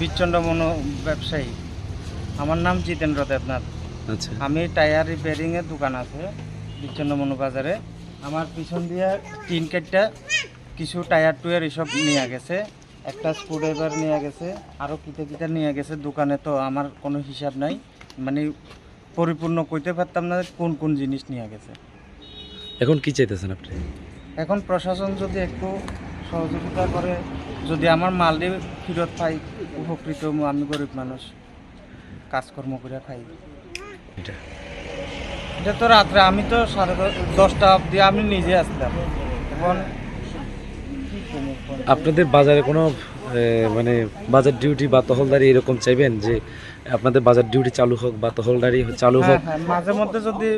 বিচন্দ্র মনো ব্যবসায়ী, আমার নাম জিতেন্দ্র দেবনাথ। আচ্ছা। আমি টায়ার রিপেয়ারিং এর দোকান আছে বিচ্ছন্নমনু বাজারে। আমার পিছন দিয়ে টিন কেটটা কিছু টায়ার টুয়ার এসব নিয়ে গেছে, একটা স্ক্রুড্রাইভার নিয়ে গেছে, আরও কিটা নিয়ে গেছে দোকানে। তো আমার কোনো হিসাব নাই, মানে পরিপূর্ণ কইতে পারতাম না কোন কোন জিনিস নিয়ে গেছে। এখন কি চাইতেছেন আপনি? এখন প্রশাসন যদি একটু সহযোগিতা করে, যদি আমার মালটি ফেরত পাই উপকৃত হবো। আমি গরিব মানুষ, কাজকর্ম করে খাই। এটা তো রাত্রে, আমি তো 10:30 অবধি আমি নিজে আসতাম। এখন আপনাদের বাজারে কোনো মানে বাজার ডিউটি বা তহলদারি এরকম চাইবেন যে আপনাদের বাজার ডিউটি চালু হোক বা তহলদারি চালু হোক? হ্যাঁ, মাঝে মধ্যে যদি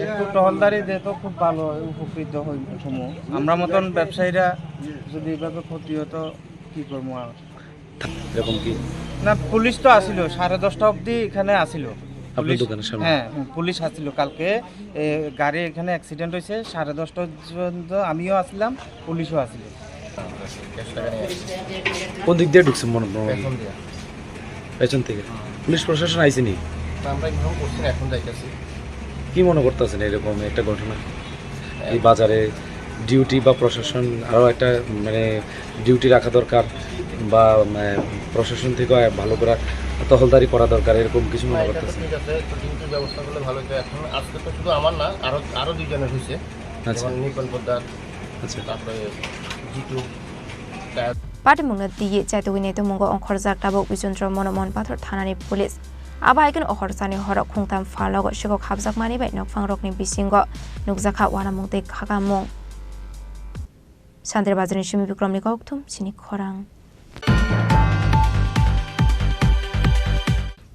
একটু টহলদারি দেয় তো খুব ভালো হয়, উপকৃত হই। আমরা মতন ব্যবসায়ীরা যদি এভাবে ক্ষতি হতো কি করবো আর। এরকম কি না, পুলিশ তো আসিল 10:30 অবধি এখানে আসিল। হ্যাঁ, পুলিশ আসছিল কালকে। গাড়ি এখানে অ্যাক্সিডেন্ট হয়েছে 10:30 পর্যন্ত আমিও আসলাম, পুলিশও আসছিল। কোন দিক দিয়ে ঢুকছে মনে পেছন থেকে? পুলিশ প্রশাসন আইসিনি? এখন যাইতেছি। কি মনে করতেছেন এরকম একটা ঘটনা এই বাজারে ডিউটি বা প্রশাসন আরও একটা মানে ডিউটি রাখা দরকার বা প্রশাসন থেকে ভালো করে তহলদারি করা দরকার, এরকম কিছু মনে করতেছেন? ঠিক আছে, ডিউটির ব্যবস্থা করলে ভালো হতো। এখন আজকে তো শুধু আমার না, আরো দুইজনের হয়েছে। আচ্ছা, নিকন পোদ্দার, আচ্ছা, তারপরে জিতু। পাটিমুংনা দিয়ে চাইতুইনে তুমুঙ্গ অংখরজাক তাবক বিচন্দ্র মনমন পাথর থানানি পুলিশ আবাইকেন অহরসানি হরক খুংতাম ফালগ শিকক হাবজাক মানিবাই নকফাং রকনি বিसिंग नुकजाखा वानामुंते खागामुं सान्द्रे बाजारनि सिमी बिक्रमनि कौथुम चिनि खरां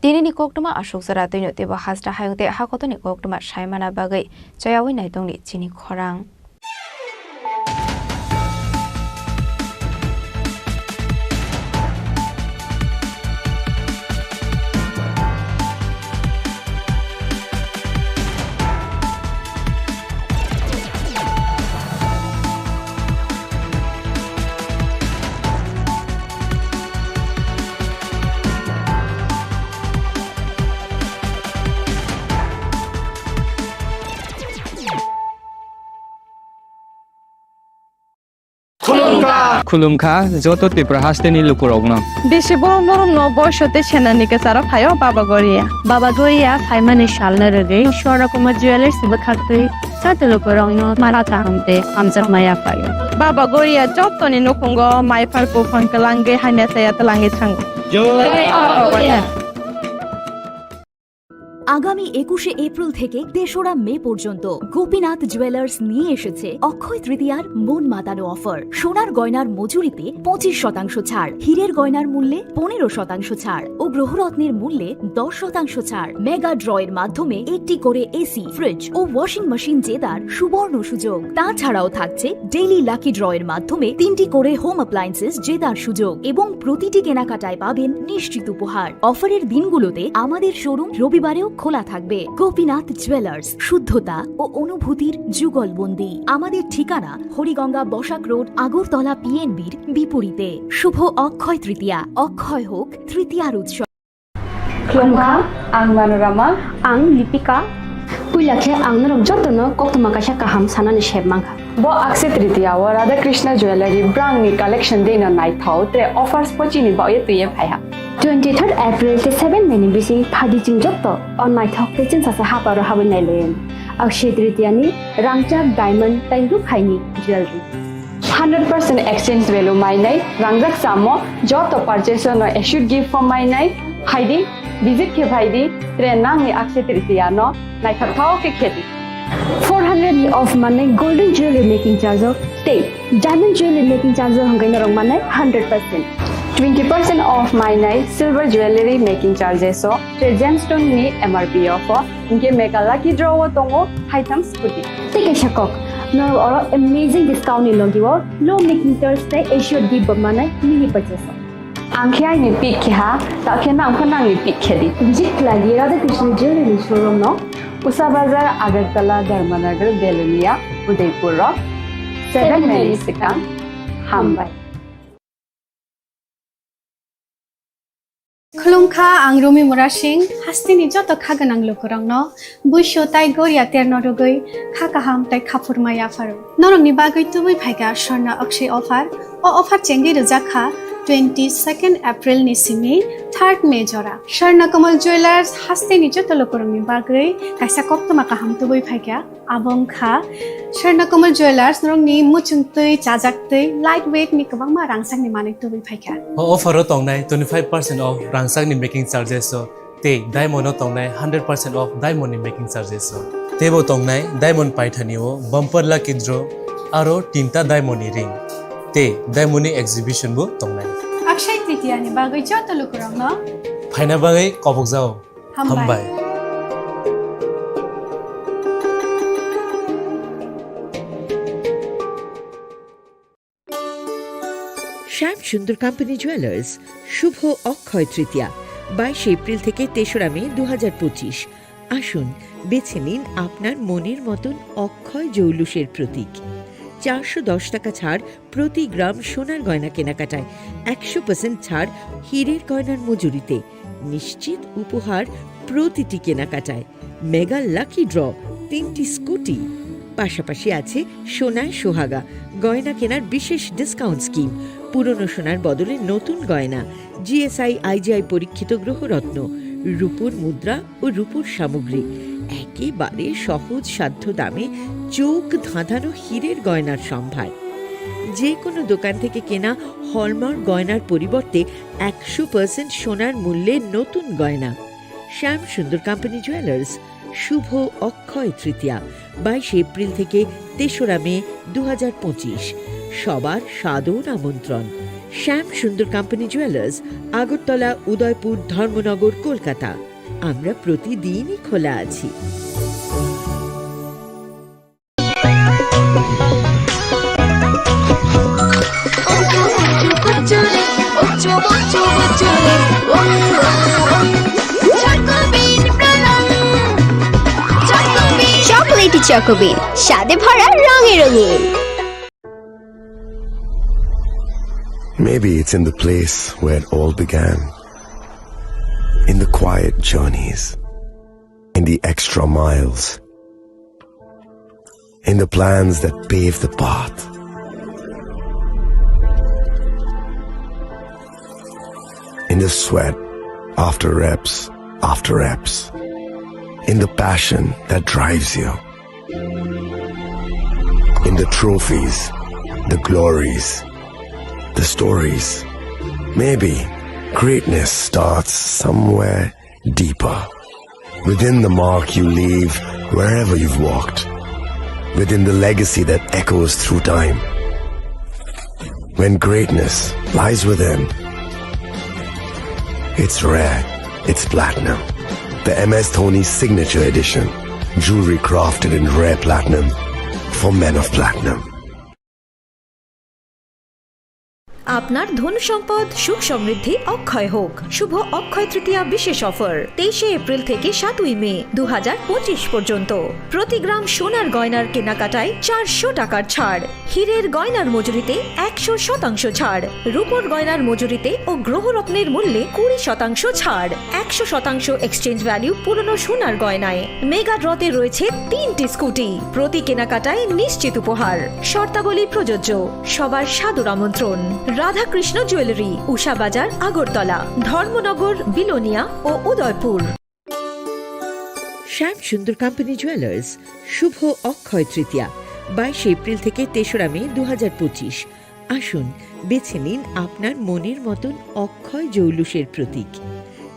दिनैनि कौक्तुमा अशोक जरा दैनो तेबो हाजरा हायंते हाकतनि कौक्तुमा सायमाना बागै जयावै नायदंनि चिनि खरां खुलुमखा जत त्रिपुरा हास्टेनि लुकुरगनो बेसे बरम बरम न बयसते सेनानि के सारा फायो बाबा गोरिया फाइमानि शालना रगे शोरा कुमार ज्वेलर्स बखातै साते लुकुरंग न मारा थांते आमजक माया फायो बाबा गोरिया जतनि नखंगो माइफार को फंकलांगे हाइना साया तलांगे थांगो আগামী 21শে এপ্রিল থেকে ৩রা মে পর্যন্ত গোপীনাথ জুয়েলার্স নিয়ে এসেছে অক্ষয় তৃতীয়ার মন মাতানো অফার। সোনার গয়নার মজুরিতে 25% ছাড়, হীরের গয়নার মূল্যে 15% ছাড় ও গ্রহরত্নের মূল্যে 10% ছাড়। মেগা ড্রয়ের মাধ্যমে একটি করে এসি, ফ্রিজ ও ওয়াশিং মেশিন জেতার সুবর্ণ সুযোগ। তাছাড়াও থাকছে ডেইলি লাকি ড্রয়ের মাধ্যমে 3টি করে হোম অ্যাপ্লায়েন্সেস জেতার সুযোগ এবং প্রতিটি কেনাকাটায় পাবেন নিশ্চিত উপহার। অফারের দিনগুলোতে আমাদের শোরুম রবিবারেও খোলা থাকবে। গোপীনাথ জুয়েলার্স, শুদ্ধতা ও অনুভূতির যুগলবন্দি। আমাদের ঠিকানা হরিগঙ্গা বসাক রোড, আগরতলা পিএনবির বিপরীতে। শুভ অক্ষয় তৃতীয়া, অক্ষয় হোক তৃতীয়ার উৎসব। खुलुमखा आं मनोरमा आं लिपिका पुइलाखे आं नरम जतनो कोक्तमा काशा काहाम सानानि शेबमांखा बो अक्षय तृतीया व राधा कृष्ण ज्वेलरी ब्रांडनि कलेक्शन देनो नाइथाव ते ऑफर्स पचिनि बाये तुये फाया 23 एप्रिल ते 7 मे नि बिसिं फादि चिं जत्तो अन नाइथाव ते चिन सासा हापारो हाबै नाइलेन अक्षय तृतीयानि रांचाक डायमंड ताइरु खाइनि ज्वेलरी 100% एक्सचेंज वैल्यू माइनाय रांजाक सामो जतो परचेस नो एश्योर्ड गिफ्ट फॉर माइनाय हाइदि विजिट के भाईदी ट्रेन नांगनि अक्षय तृतीया नो नाइथाव के खेती 400 नि ऑफ माने गोल्डन ज्वेलरी मेकिंग चार्ज स्टे डायमंड ज्वेलरी मेकिंग चार्ज हंगैन रंग माने 100% 20% ऑफ माइनाय सिल्वर ज्वेलरी मेकिंग चार्जेस ट्रे जेमस्टोन नि एमआरपी ऑफ इनके मेगा लकी ड्रॉ तंगो हाइथम स्कूटी टिके शकक नो और अमेजिंग डिस्काउंट नि लगिवो लो मेकिंग चार्ज ते एश्योर्ड गिफ्ट माने मिनी परचेस आंखियाय नि पिक खा ताखेना आंखना नि पिक खेदी विजिट लागी राधा कृष्ण ज्वेलरी शोरूम नो उषा बाजार आगरतला धर्मनगर बेलुनिया उदयपुर 7 मेरी सिकां हामबाय खुलुमखा आं रमि मुरा सिंह हास्तिनि जत खागोनां लोगोरांनो बैसो ताइ गरिया तेरनो रुगै खाकाहाम ताइ खाफुरमाया फारो नरंनि बागै तुबै फाइगा स्वर्णा अक्षय अफार अफार चेंगि रजाखा 22 एप्रिल निसिमी 3 मे जरा स्वर्ण कमल ज्वेलर्स हास्तिनि जत लोगोरांनि बागै काइसा कप्तमा काहाम तुबै फाइगा आबंखा स्वर्ण कमल ज्वेलर्स नरंनि मुचुंतै चाजाक्तै लाइट वेट नि गोबांमा रांसांनि माने तुबै फाइगा अफारो तंनाय 25% ऑफ रांसांनि मेकिंग चार्जेस ते डायमंड तंनाय 100% ऑफ डायमंड मेकिंग चार्जेस तेबो तंनाय डायमंड पाइथानिओ बम्पर लकी ड्र आरो तीनटा डायमंड रिंग ते डायमंड एग्जिबिशन बो तंनाय अक्षय तृतीया नि बागै जत लोगोरांनो फाइना बागै कबक जाओ हामबाय শ্যাম সুন্দর কোম্পানি জুয়েলার্স শুভ অক্ষয় তৃতীয়া 22 এপ্রিল থেকে 3রা মে 2025 আসুন বেছে নিন আপনার মনের মতন অক্ষয় জৌলুসের প্রতীক 410 টাকা ছাড় প্রতি গ্রাম সোনার গয়না কেনাকাটায় 100% ছাড় হীরের গয়নার মজুরিতে নিশ্চিত উপহার প্রতিটি কেনাকাটায় মেগা লাকি ড্র 3টি স্কুটি পাশাপাশি আছে সোনায় সোহাগা গয়না কেনার বিশেষ ডিসকাউন্ট স্কিম পুরনো সোনার বদলে নতুন গয়না জিএসআই আইজিআই পরীক্ষিত গ্রহরত্ন রূপোর মুদ্রা ও রূপোর সামগ্রী একেবারে সহজ সাধ্য দামে চোখ ধাঁধানো হীরের গয়নার সম্ভার যে কোনো দোকান থেকে কেনা হলমার্ক গয়নার পরিবর্তে 100% সোনার মূল্যে নতুন গয়না শ্যাম সুন্দর কোম্পানি জুয়েলার্স শুভ অক্ষয় তৃতীয়া 22 এপ্রিল থেকে 3রা মে 2025 সবার সাদর আমন্ত্রণ শ্যাম সুন্দর কোম্পানি জুয়েলার্স আগরতলা উদয়পুর ধর্মনগর কলকাতা আমরা প্রতিদিনই খোলা আছি চকলেটি চকোবিন স্বাদে ভরা রঙে রঙিন Maybe it's in the place where it all began. In the quiet journeys. In the extra miles. In the plans that pave the path. In the sweat after reps. In the passion that drives you. In the trophies, the glories, the stories. Maybe greatness starts somewhere deeper. Within the mark you leave wherever you've walked. Within the legacy that echoes through time. When greatness lies within, it's rare, it's platinum. The MS Dhoni Signature Edition. Jewelry crafted in rare platinum for men of platinum. আপনার ধন সম্পদ সুখ সমৃদ্ধি অক্ষয় হোক শুভ অক্ষয় তৃতীয়া বিশেষ offer 23 April থেকে 7 মে 2025 পর্যন্ত প্রতি গ্রাম সোনার গয়নার কেনাকাটায় 400 টাকার ছাড় হীরের গয়নার মজুরিতে 100% ছাড় রূপোর গয়নার মজুরিতে ও গ্রহরত্নের মূল্যে 20% ছাড় 100% এক্সচেঞ্জ ভ্যালু পুরনো সোনার গয়নায় মেগা ড্রতে রয়েছে 3টি স্কুটি প্রতি কেনাকাটায় নিশ্চিত উপহার শর্তাবলী প্রযোজ্য সবার সাদর আমন্ত্রণ রাধাকৃষ্ণ জুয়েলারি উষা বাজার আগরতলা ধর্মনগর বিলোনিয়া ও উদয়পুর শ্যাম সুন্দর কোম্পানি জুয়েলার্স শুভ অক্ষয় তৃতীয়া 22 এপ্রিল থেকে 3রা মে 2025 আসুন বেছে নিন আপনার মনের মতন অক্ষয় জৌলুসের প্রতীক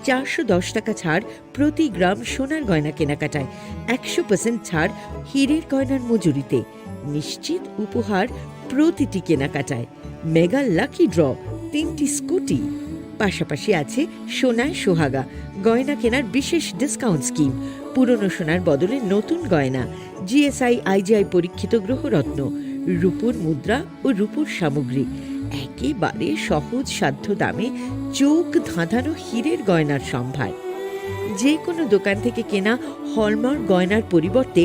410 টাকা ছাড় প্রতি গ্রাম সোনার গয়না কেনাকাটায় 100% ছাড় হীরের গয়নার মজুরিতে নিশ্চিত উপহার প্রতিটি কেনাকাটায় মেগা লাকি ড্র 3টি স্কুটি পাশাপাশি আছে সোনায় সোহাগা গয়না কেনার বিশেষ ডিসকাউন্ট স্কিম পুরনো সোনার বদলে নতুন গয়না জিএসআই আইজিআই পরীক্ষিত গ্রহরত্ন রূপোর মুদ্রা ও রূপোর সামগ্রী একেবারে সহজ সাধ্য দামে চোখ ধাঁধানো হীরের গয়নার সম্ভার যে কোনো দোকান থেকে কেনা হলমার্ক গয়নার পরিবর্তে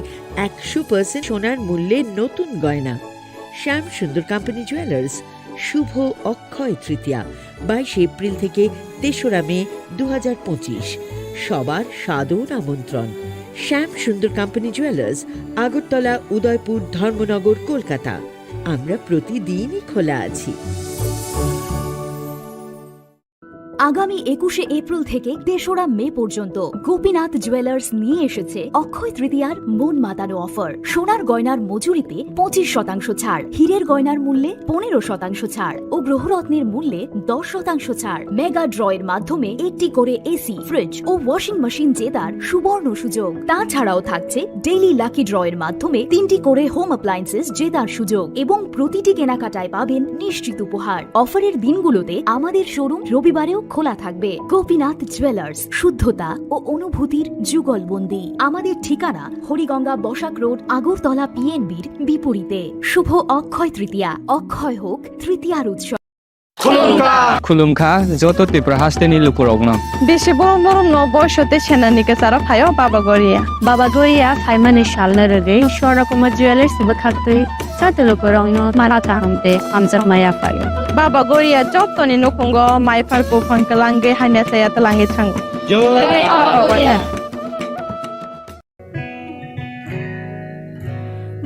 100% সোনার মূল্যে নতুন গয়না শ্যাম সুন্দর কোম্পানি জুয়েলার্স শুভ অক্ষয় তৃতীয়া 22 এপ্রিল থেকে 3রা মে 2025। সবার সাদর আমন্ত্রণ। শ্যাম সুন্দর কোম্পানি জুয়েলার্স, আগরতলা, উদয়পুর, ধর্মনগর, কলকাতা। আমরা প্রতিদিনই খোলা আছি। আগামী 21শে এপ্রিল থেকে 3রা মে পর্যন্ত গোপীনাথ জুয়েলার্স নিয়ে এসেছে অক্ষয় তৃতীয়ার মন মাতানো অফার। সোনার গয়নার মজুরিতে 25% ছাড়, হীরের গয়নার মূল্যে 15% ছাড় ও গ্রহরত্নের মূল্যে 10% ছাড়। মেগা ড্রয়ের মাধ্যমে একটি করে এসি, ফ্রিজ ও ওয়াশিং মেশিন জেতার সুবর্ণ সুযোগ। তাছাড়াও থাকছে ডেইলি লাকি ড্রয়ের মাধ্যমে 3টি করে হোম অ্যাপ্লায়েন্সেস জেতার সুযোগ এবং প্রতিটি কেনাকাটায় পাবেন নিশ্চিত উপহার। অফারের দিনগুলোতে আমাদের শোরুম রবিবারেও খোলা থাকবে। গোপীনাথ জুয়েলার্স, শুদ্ধতা ও অনুভূতির যুগলবন্দি। আমাদের ঠিকানা হরিগঙ্গা বসাক রোড, আগরতলা পিএনবির বিপরীতে। শুভ অক্ষয় তৃতীয়া, অক্ষয় হোক তৃতীয়ার উৎসব। খুলুমখা যত ত্রিপুরা হাসতেনি লুকুরগ্ন বেশি বড় বড় বয়সতে সেনানিকে সারা ফাইও বাবা গরিয়া সাইমানি শালনা রগে সরকম জুয়েলার্স খাতে সাথে লুকুরং মারা চাহামতে আমজার মায়া ফাইও বাবা গরিয়া যতনি নকুঙ্গ মাইফার কোফান কালাঙ্গে হাইনা সায়া তালাঙ্গে থাঙ্গ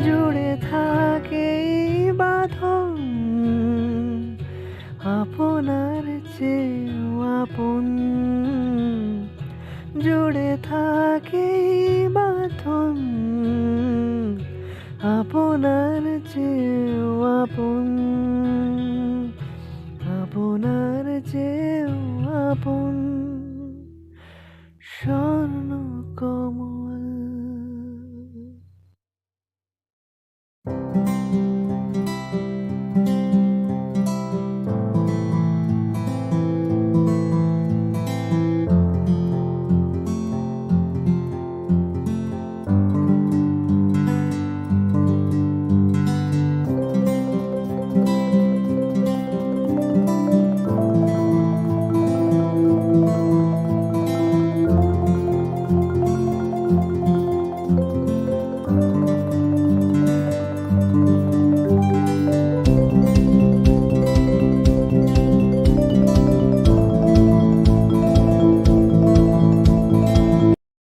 জুড়ে থাকে বাঁধন আপনার চেয়েও আপন, জুড়ে থাকে বাঁধন আপনার চেয়েও আপন, আপনার চেয়েও আপন স্বর্ণ কমল।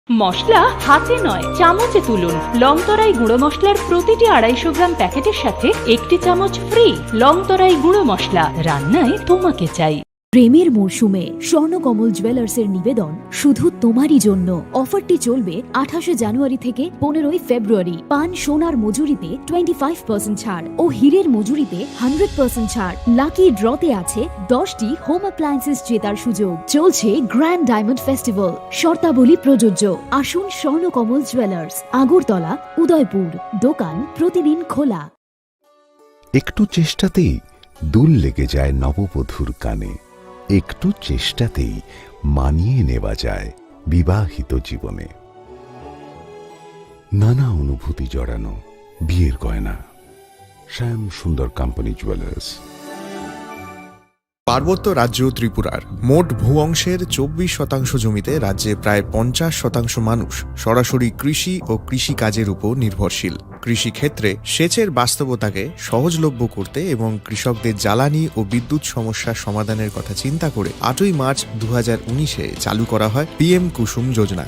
মশলা হাতে নয় চামচে তুলুন। লংতরাই গুঁড়ো মশলার প্রতিটি 250 গ্রাম প্যাকেটের সাথে 1টি চামচ ফ্রি। লংতরাই গুঁড়ো মশলা, রান্নায় তোমাকে চাই। প্রেমের মরশুমে স্বর্ণকমল জুয়েলার্সের নিবেদন শুধু তোমারই জন্য। অফারটি চলবে 28শে জানুয়ারি থেকে 15ই ফেব্রুয়ারি। পান সোনার মজুরিতে 25% ছাড় ও হীরের মজুরিতে 100% ছাড়। লাকি ড্রতে আছে 10টি হোম অ্যাপ্লায়েন্সেস জেতার সুযোগ। চলছে গ্র্যান্ড ডায়মন্ড ফেস্টিভ্যাল, শর্তাবলী প্রযোজ্য। আসুন স্বর্ণকমল জুয়েলার্স, আগরতলা, উদয়পুর। দোকান প্রতিদিন খোলা। একটু চেষ্টাতেই দুল লেগে যায় নববধূর কানে, একটু চেষ্টাতেই মানিয়ে নেওয়া যায় বিবাহিত জীবনে। নানা অনুভূতি জড়ানো বিয়ের গয়না। শ্যাম সুন্দর কোম্পানি জুয়েলার্স। পার্বত্য রাজ্য ত্রিপুরার মোট ভূ অংশের 24% জমিতে রাজ্যে প্রায় 50% মানুষ সরাসরি কৃষি ও কৃষিকাজের উপর নির্ভরশীল। কৃষিক্ষেত্রে সেচের বাস্তবতাকে সহজলভ্য করতে এবং কৃষকদের জ্বালানি ও বিদ্যুৎ সমস্যার সমাধানের কথা চিন্তা করে 8ই মার্চ 2019-এ চালু করা হয় PM কুসুম যোজনা,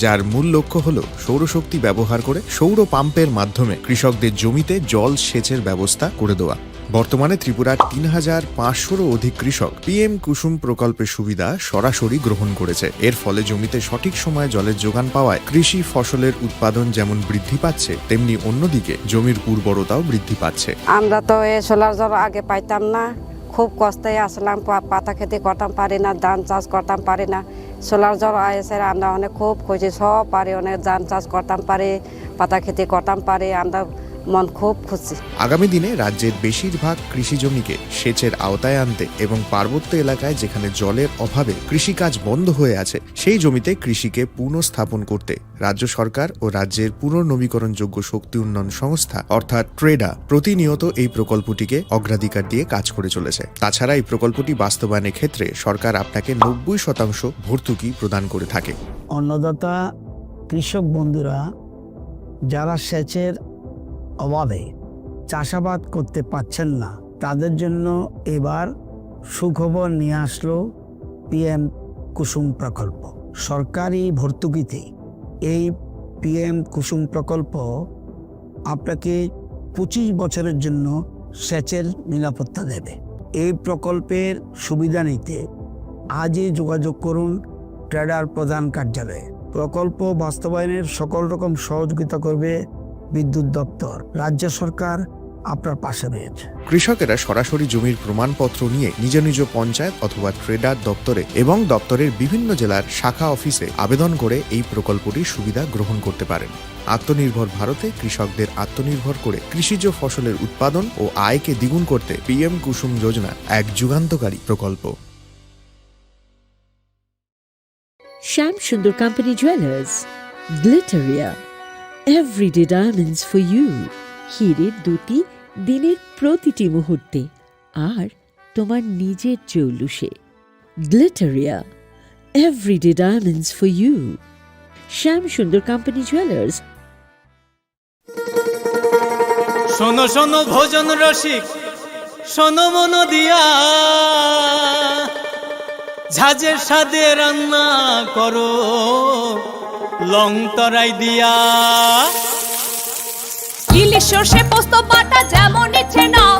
যার মূল লক্ষ্য হল সৌরশক্তি ব্যবহার করে সৌর পাম্পের মাধ্যমে কৃষকদের জমিতে জল সেচের ব্যবস্থা করে দেওয়া। বর্তমানে ত্রিপুরার 3500-রও অধিক কৃষক PM কুসুম প্রকল্পের সুবিধা সরাসরি গ্রহণ করেছে। এর ফলে জমিতে সঠিক সময়ে জলের যোগান পাওয়ায় কৃষি ফসলের উৎপাদন যেমন বৃদ্ধি পাচ্ছে, তেমনি অন্যদিকে জমির উর্বরতাও বৃদ্ধি পাচ্ছে। আমরা তো এই সোলার জল আগে পাইতাম না, খুব কষ্টে আসলাম, পাতা খেতে করতাম পারি না, ধান চাষ করতাম পারি না। সোলার জল এসে আমরা অনেক খুব খুশি, সব পারি, অনেক ধান চাষ করতাম পারি, পাতা খেতে করতাম পারি, আমরা মন খুব খুশি। আগামী দিনে রাজ্যের বেশিরভাগ কৃষি জমিকে সেচের আওতায় আনতে এবং পার্বত্য এলাকায় যেখানে জলের অভাবে কৃষিকাজ বন্ধ হয়ে আছে, সেই জমিতে কৃষিকে পুনঃস্থাপন করতে রাজ্য সরকার ও রাজ্যের পুনর্নবীকরণযোগ্য শক্তি উন্নয়ন সংস্থা অর্থাৎ ট্রেডা প্রতিনিয়ত এই প্রকল্পটিকে অগ্রাধিকার দিয়ে কাজ করে চলেছে। তাছাড়া এই প্রকল্পটি বাস্তবায়নের ক্ষেত্রে সরকার আপনাকে 90% ভর্তুকি প্রদান করে থাকে। অন্নদাতা কৃষক বন্ধুরা যারা সেচের অভাবে চাষাবাদ করতে পারছেন না, তাদের জন্য এবার সুখবর নিয়ে আসলো পিএম কুসুম প্রকল্প। সরকারি ভর্তুকিতে এই পিএম কুসুম প্রকল্প আপনাকে 25 বছরের জন্য সেচের নিরাপত্তা দেবে। এই প্রকল্পের সুবিধা নিতে আজই যোগাযোগ করুন ট্রেডার প্রধান কার্যালয়ে। প্রকল্প বাস্তবায়নের সকল রকম সহযোগিতা করবে বিদ্যুৎ দপ্তর। রাজ্য সরকার আপনার পাশে রয়েছে। কৃষকেরা সরাসরি জমির প্রমাণপত্র নিয়ে নিজ নিজ পঞ্চায়েত অথবা ট্রেডার দপ্তরে এবং দপ্তরের বিভিন্ন জেলার শাখা অফিসে আবেদন করে এই প্রকল্পটির সুবিধা গ্রহণ করতে পারেন। আত্মনির্ভর ভারতে কৃষকদের আত্মনির্ভর করে কৃষিজ ফসলের উৎপাদন ও আয়কে দ্বিগুণ করতে পিএম কুসুম যোজনা এক যুগান্তকারী প্রকল্প। Shyam Sundar company jewellers, Glitteria, everyday diamonds for you. হীরের দুটি দিনের প্রতিটি মুহূর্তে আর তোমার নিজের জৌলুসে। Glitteria, everyday diamonds for you. Shyam Sundar company jewellers. শোনো শোনো ভোজন রসিক, শোনো মন দিয়া, ঝাঁঝের স্বাদে রান্না করো লং তরাই দিয়া। ইলিশ সর্ষে পোস্ত বাটা যেমন ইচ্ছে নাও,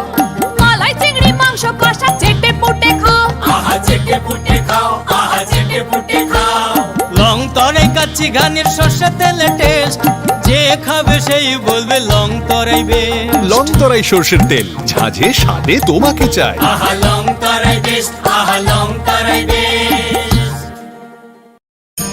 মালাই চিংড়ি মাংস কষা চেটে পুটে খাও, আহা চেটে পুটে খাও, আহা চেটে পুটে খাও। লং তরাই কাচ্চি ঘানির সর্ষে তেলে টেস্ট, যে খাবে সেই বলবে লং তরাই বেশ। লং তরাই সর্ষের তেল, ঝাঁঝে স্বাদে তোমাকে চাই। আহা লং তরাই বেশ, আহা লং তরাই বেশ।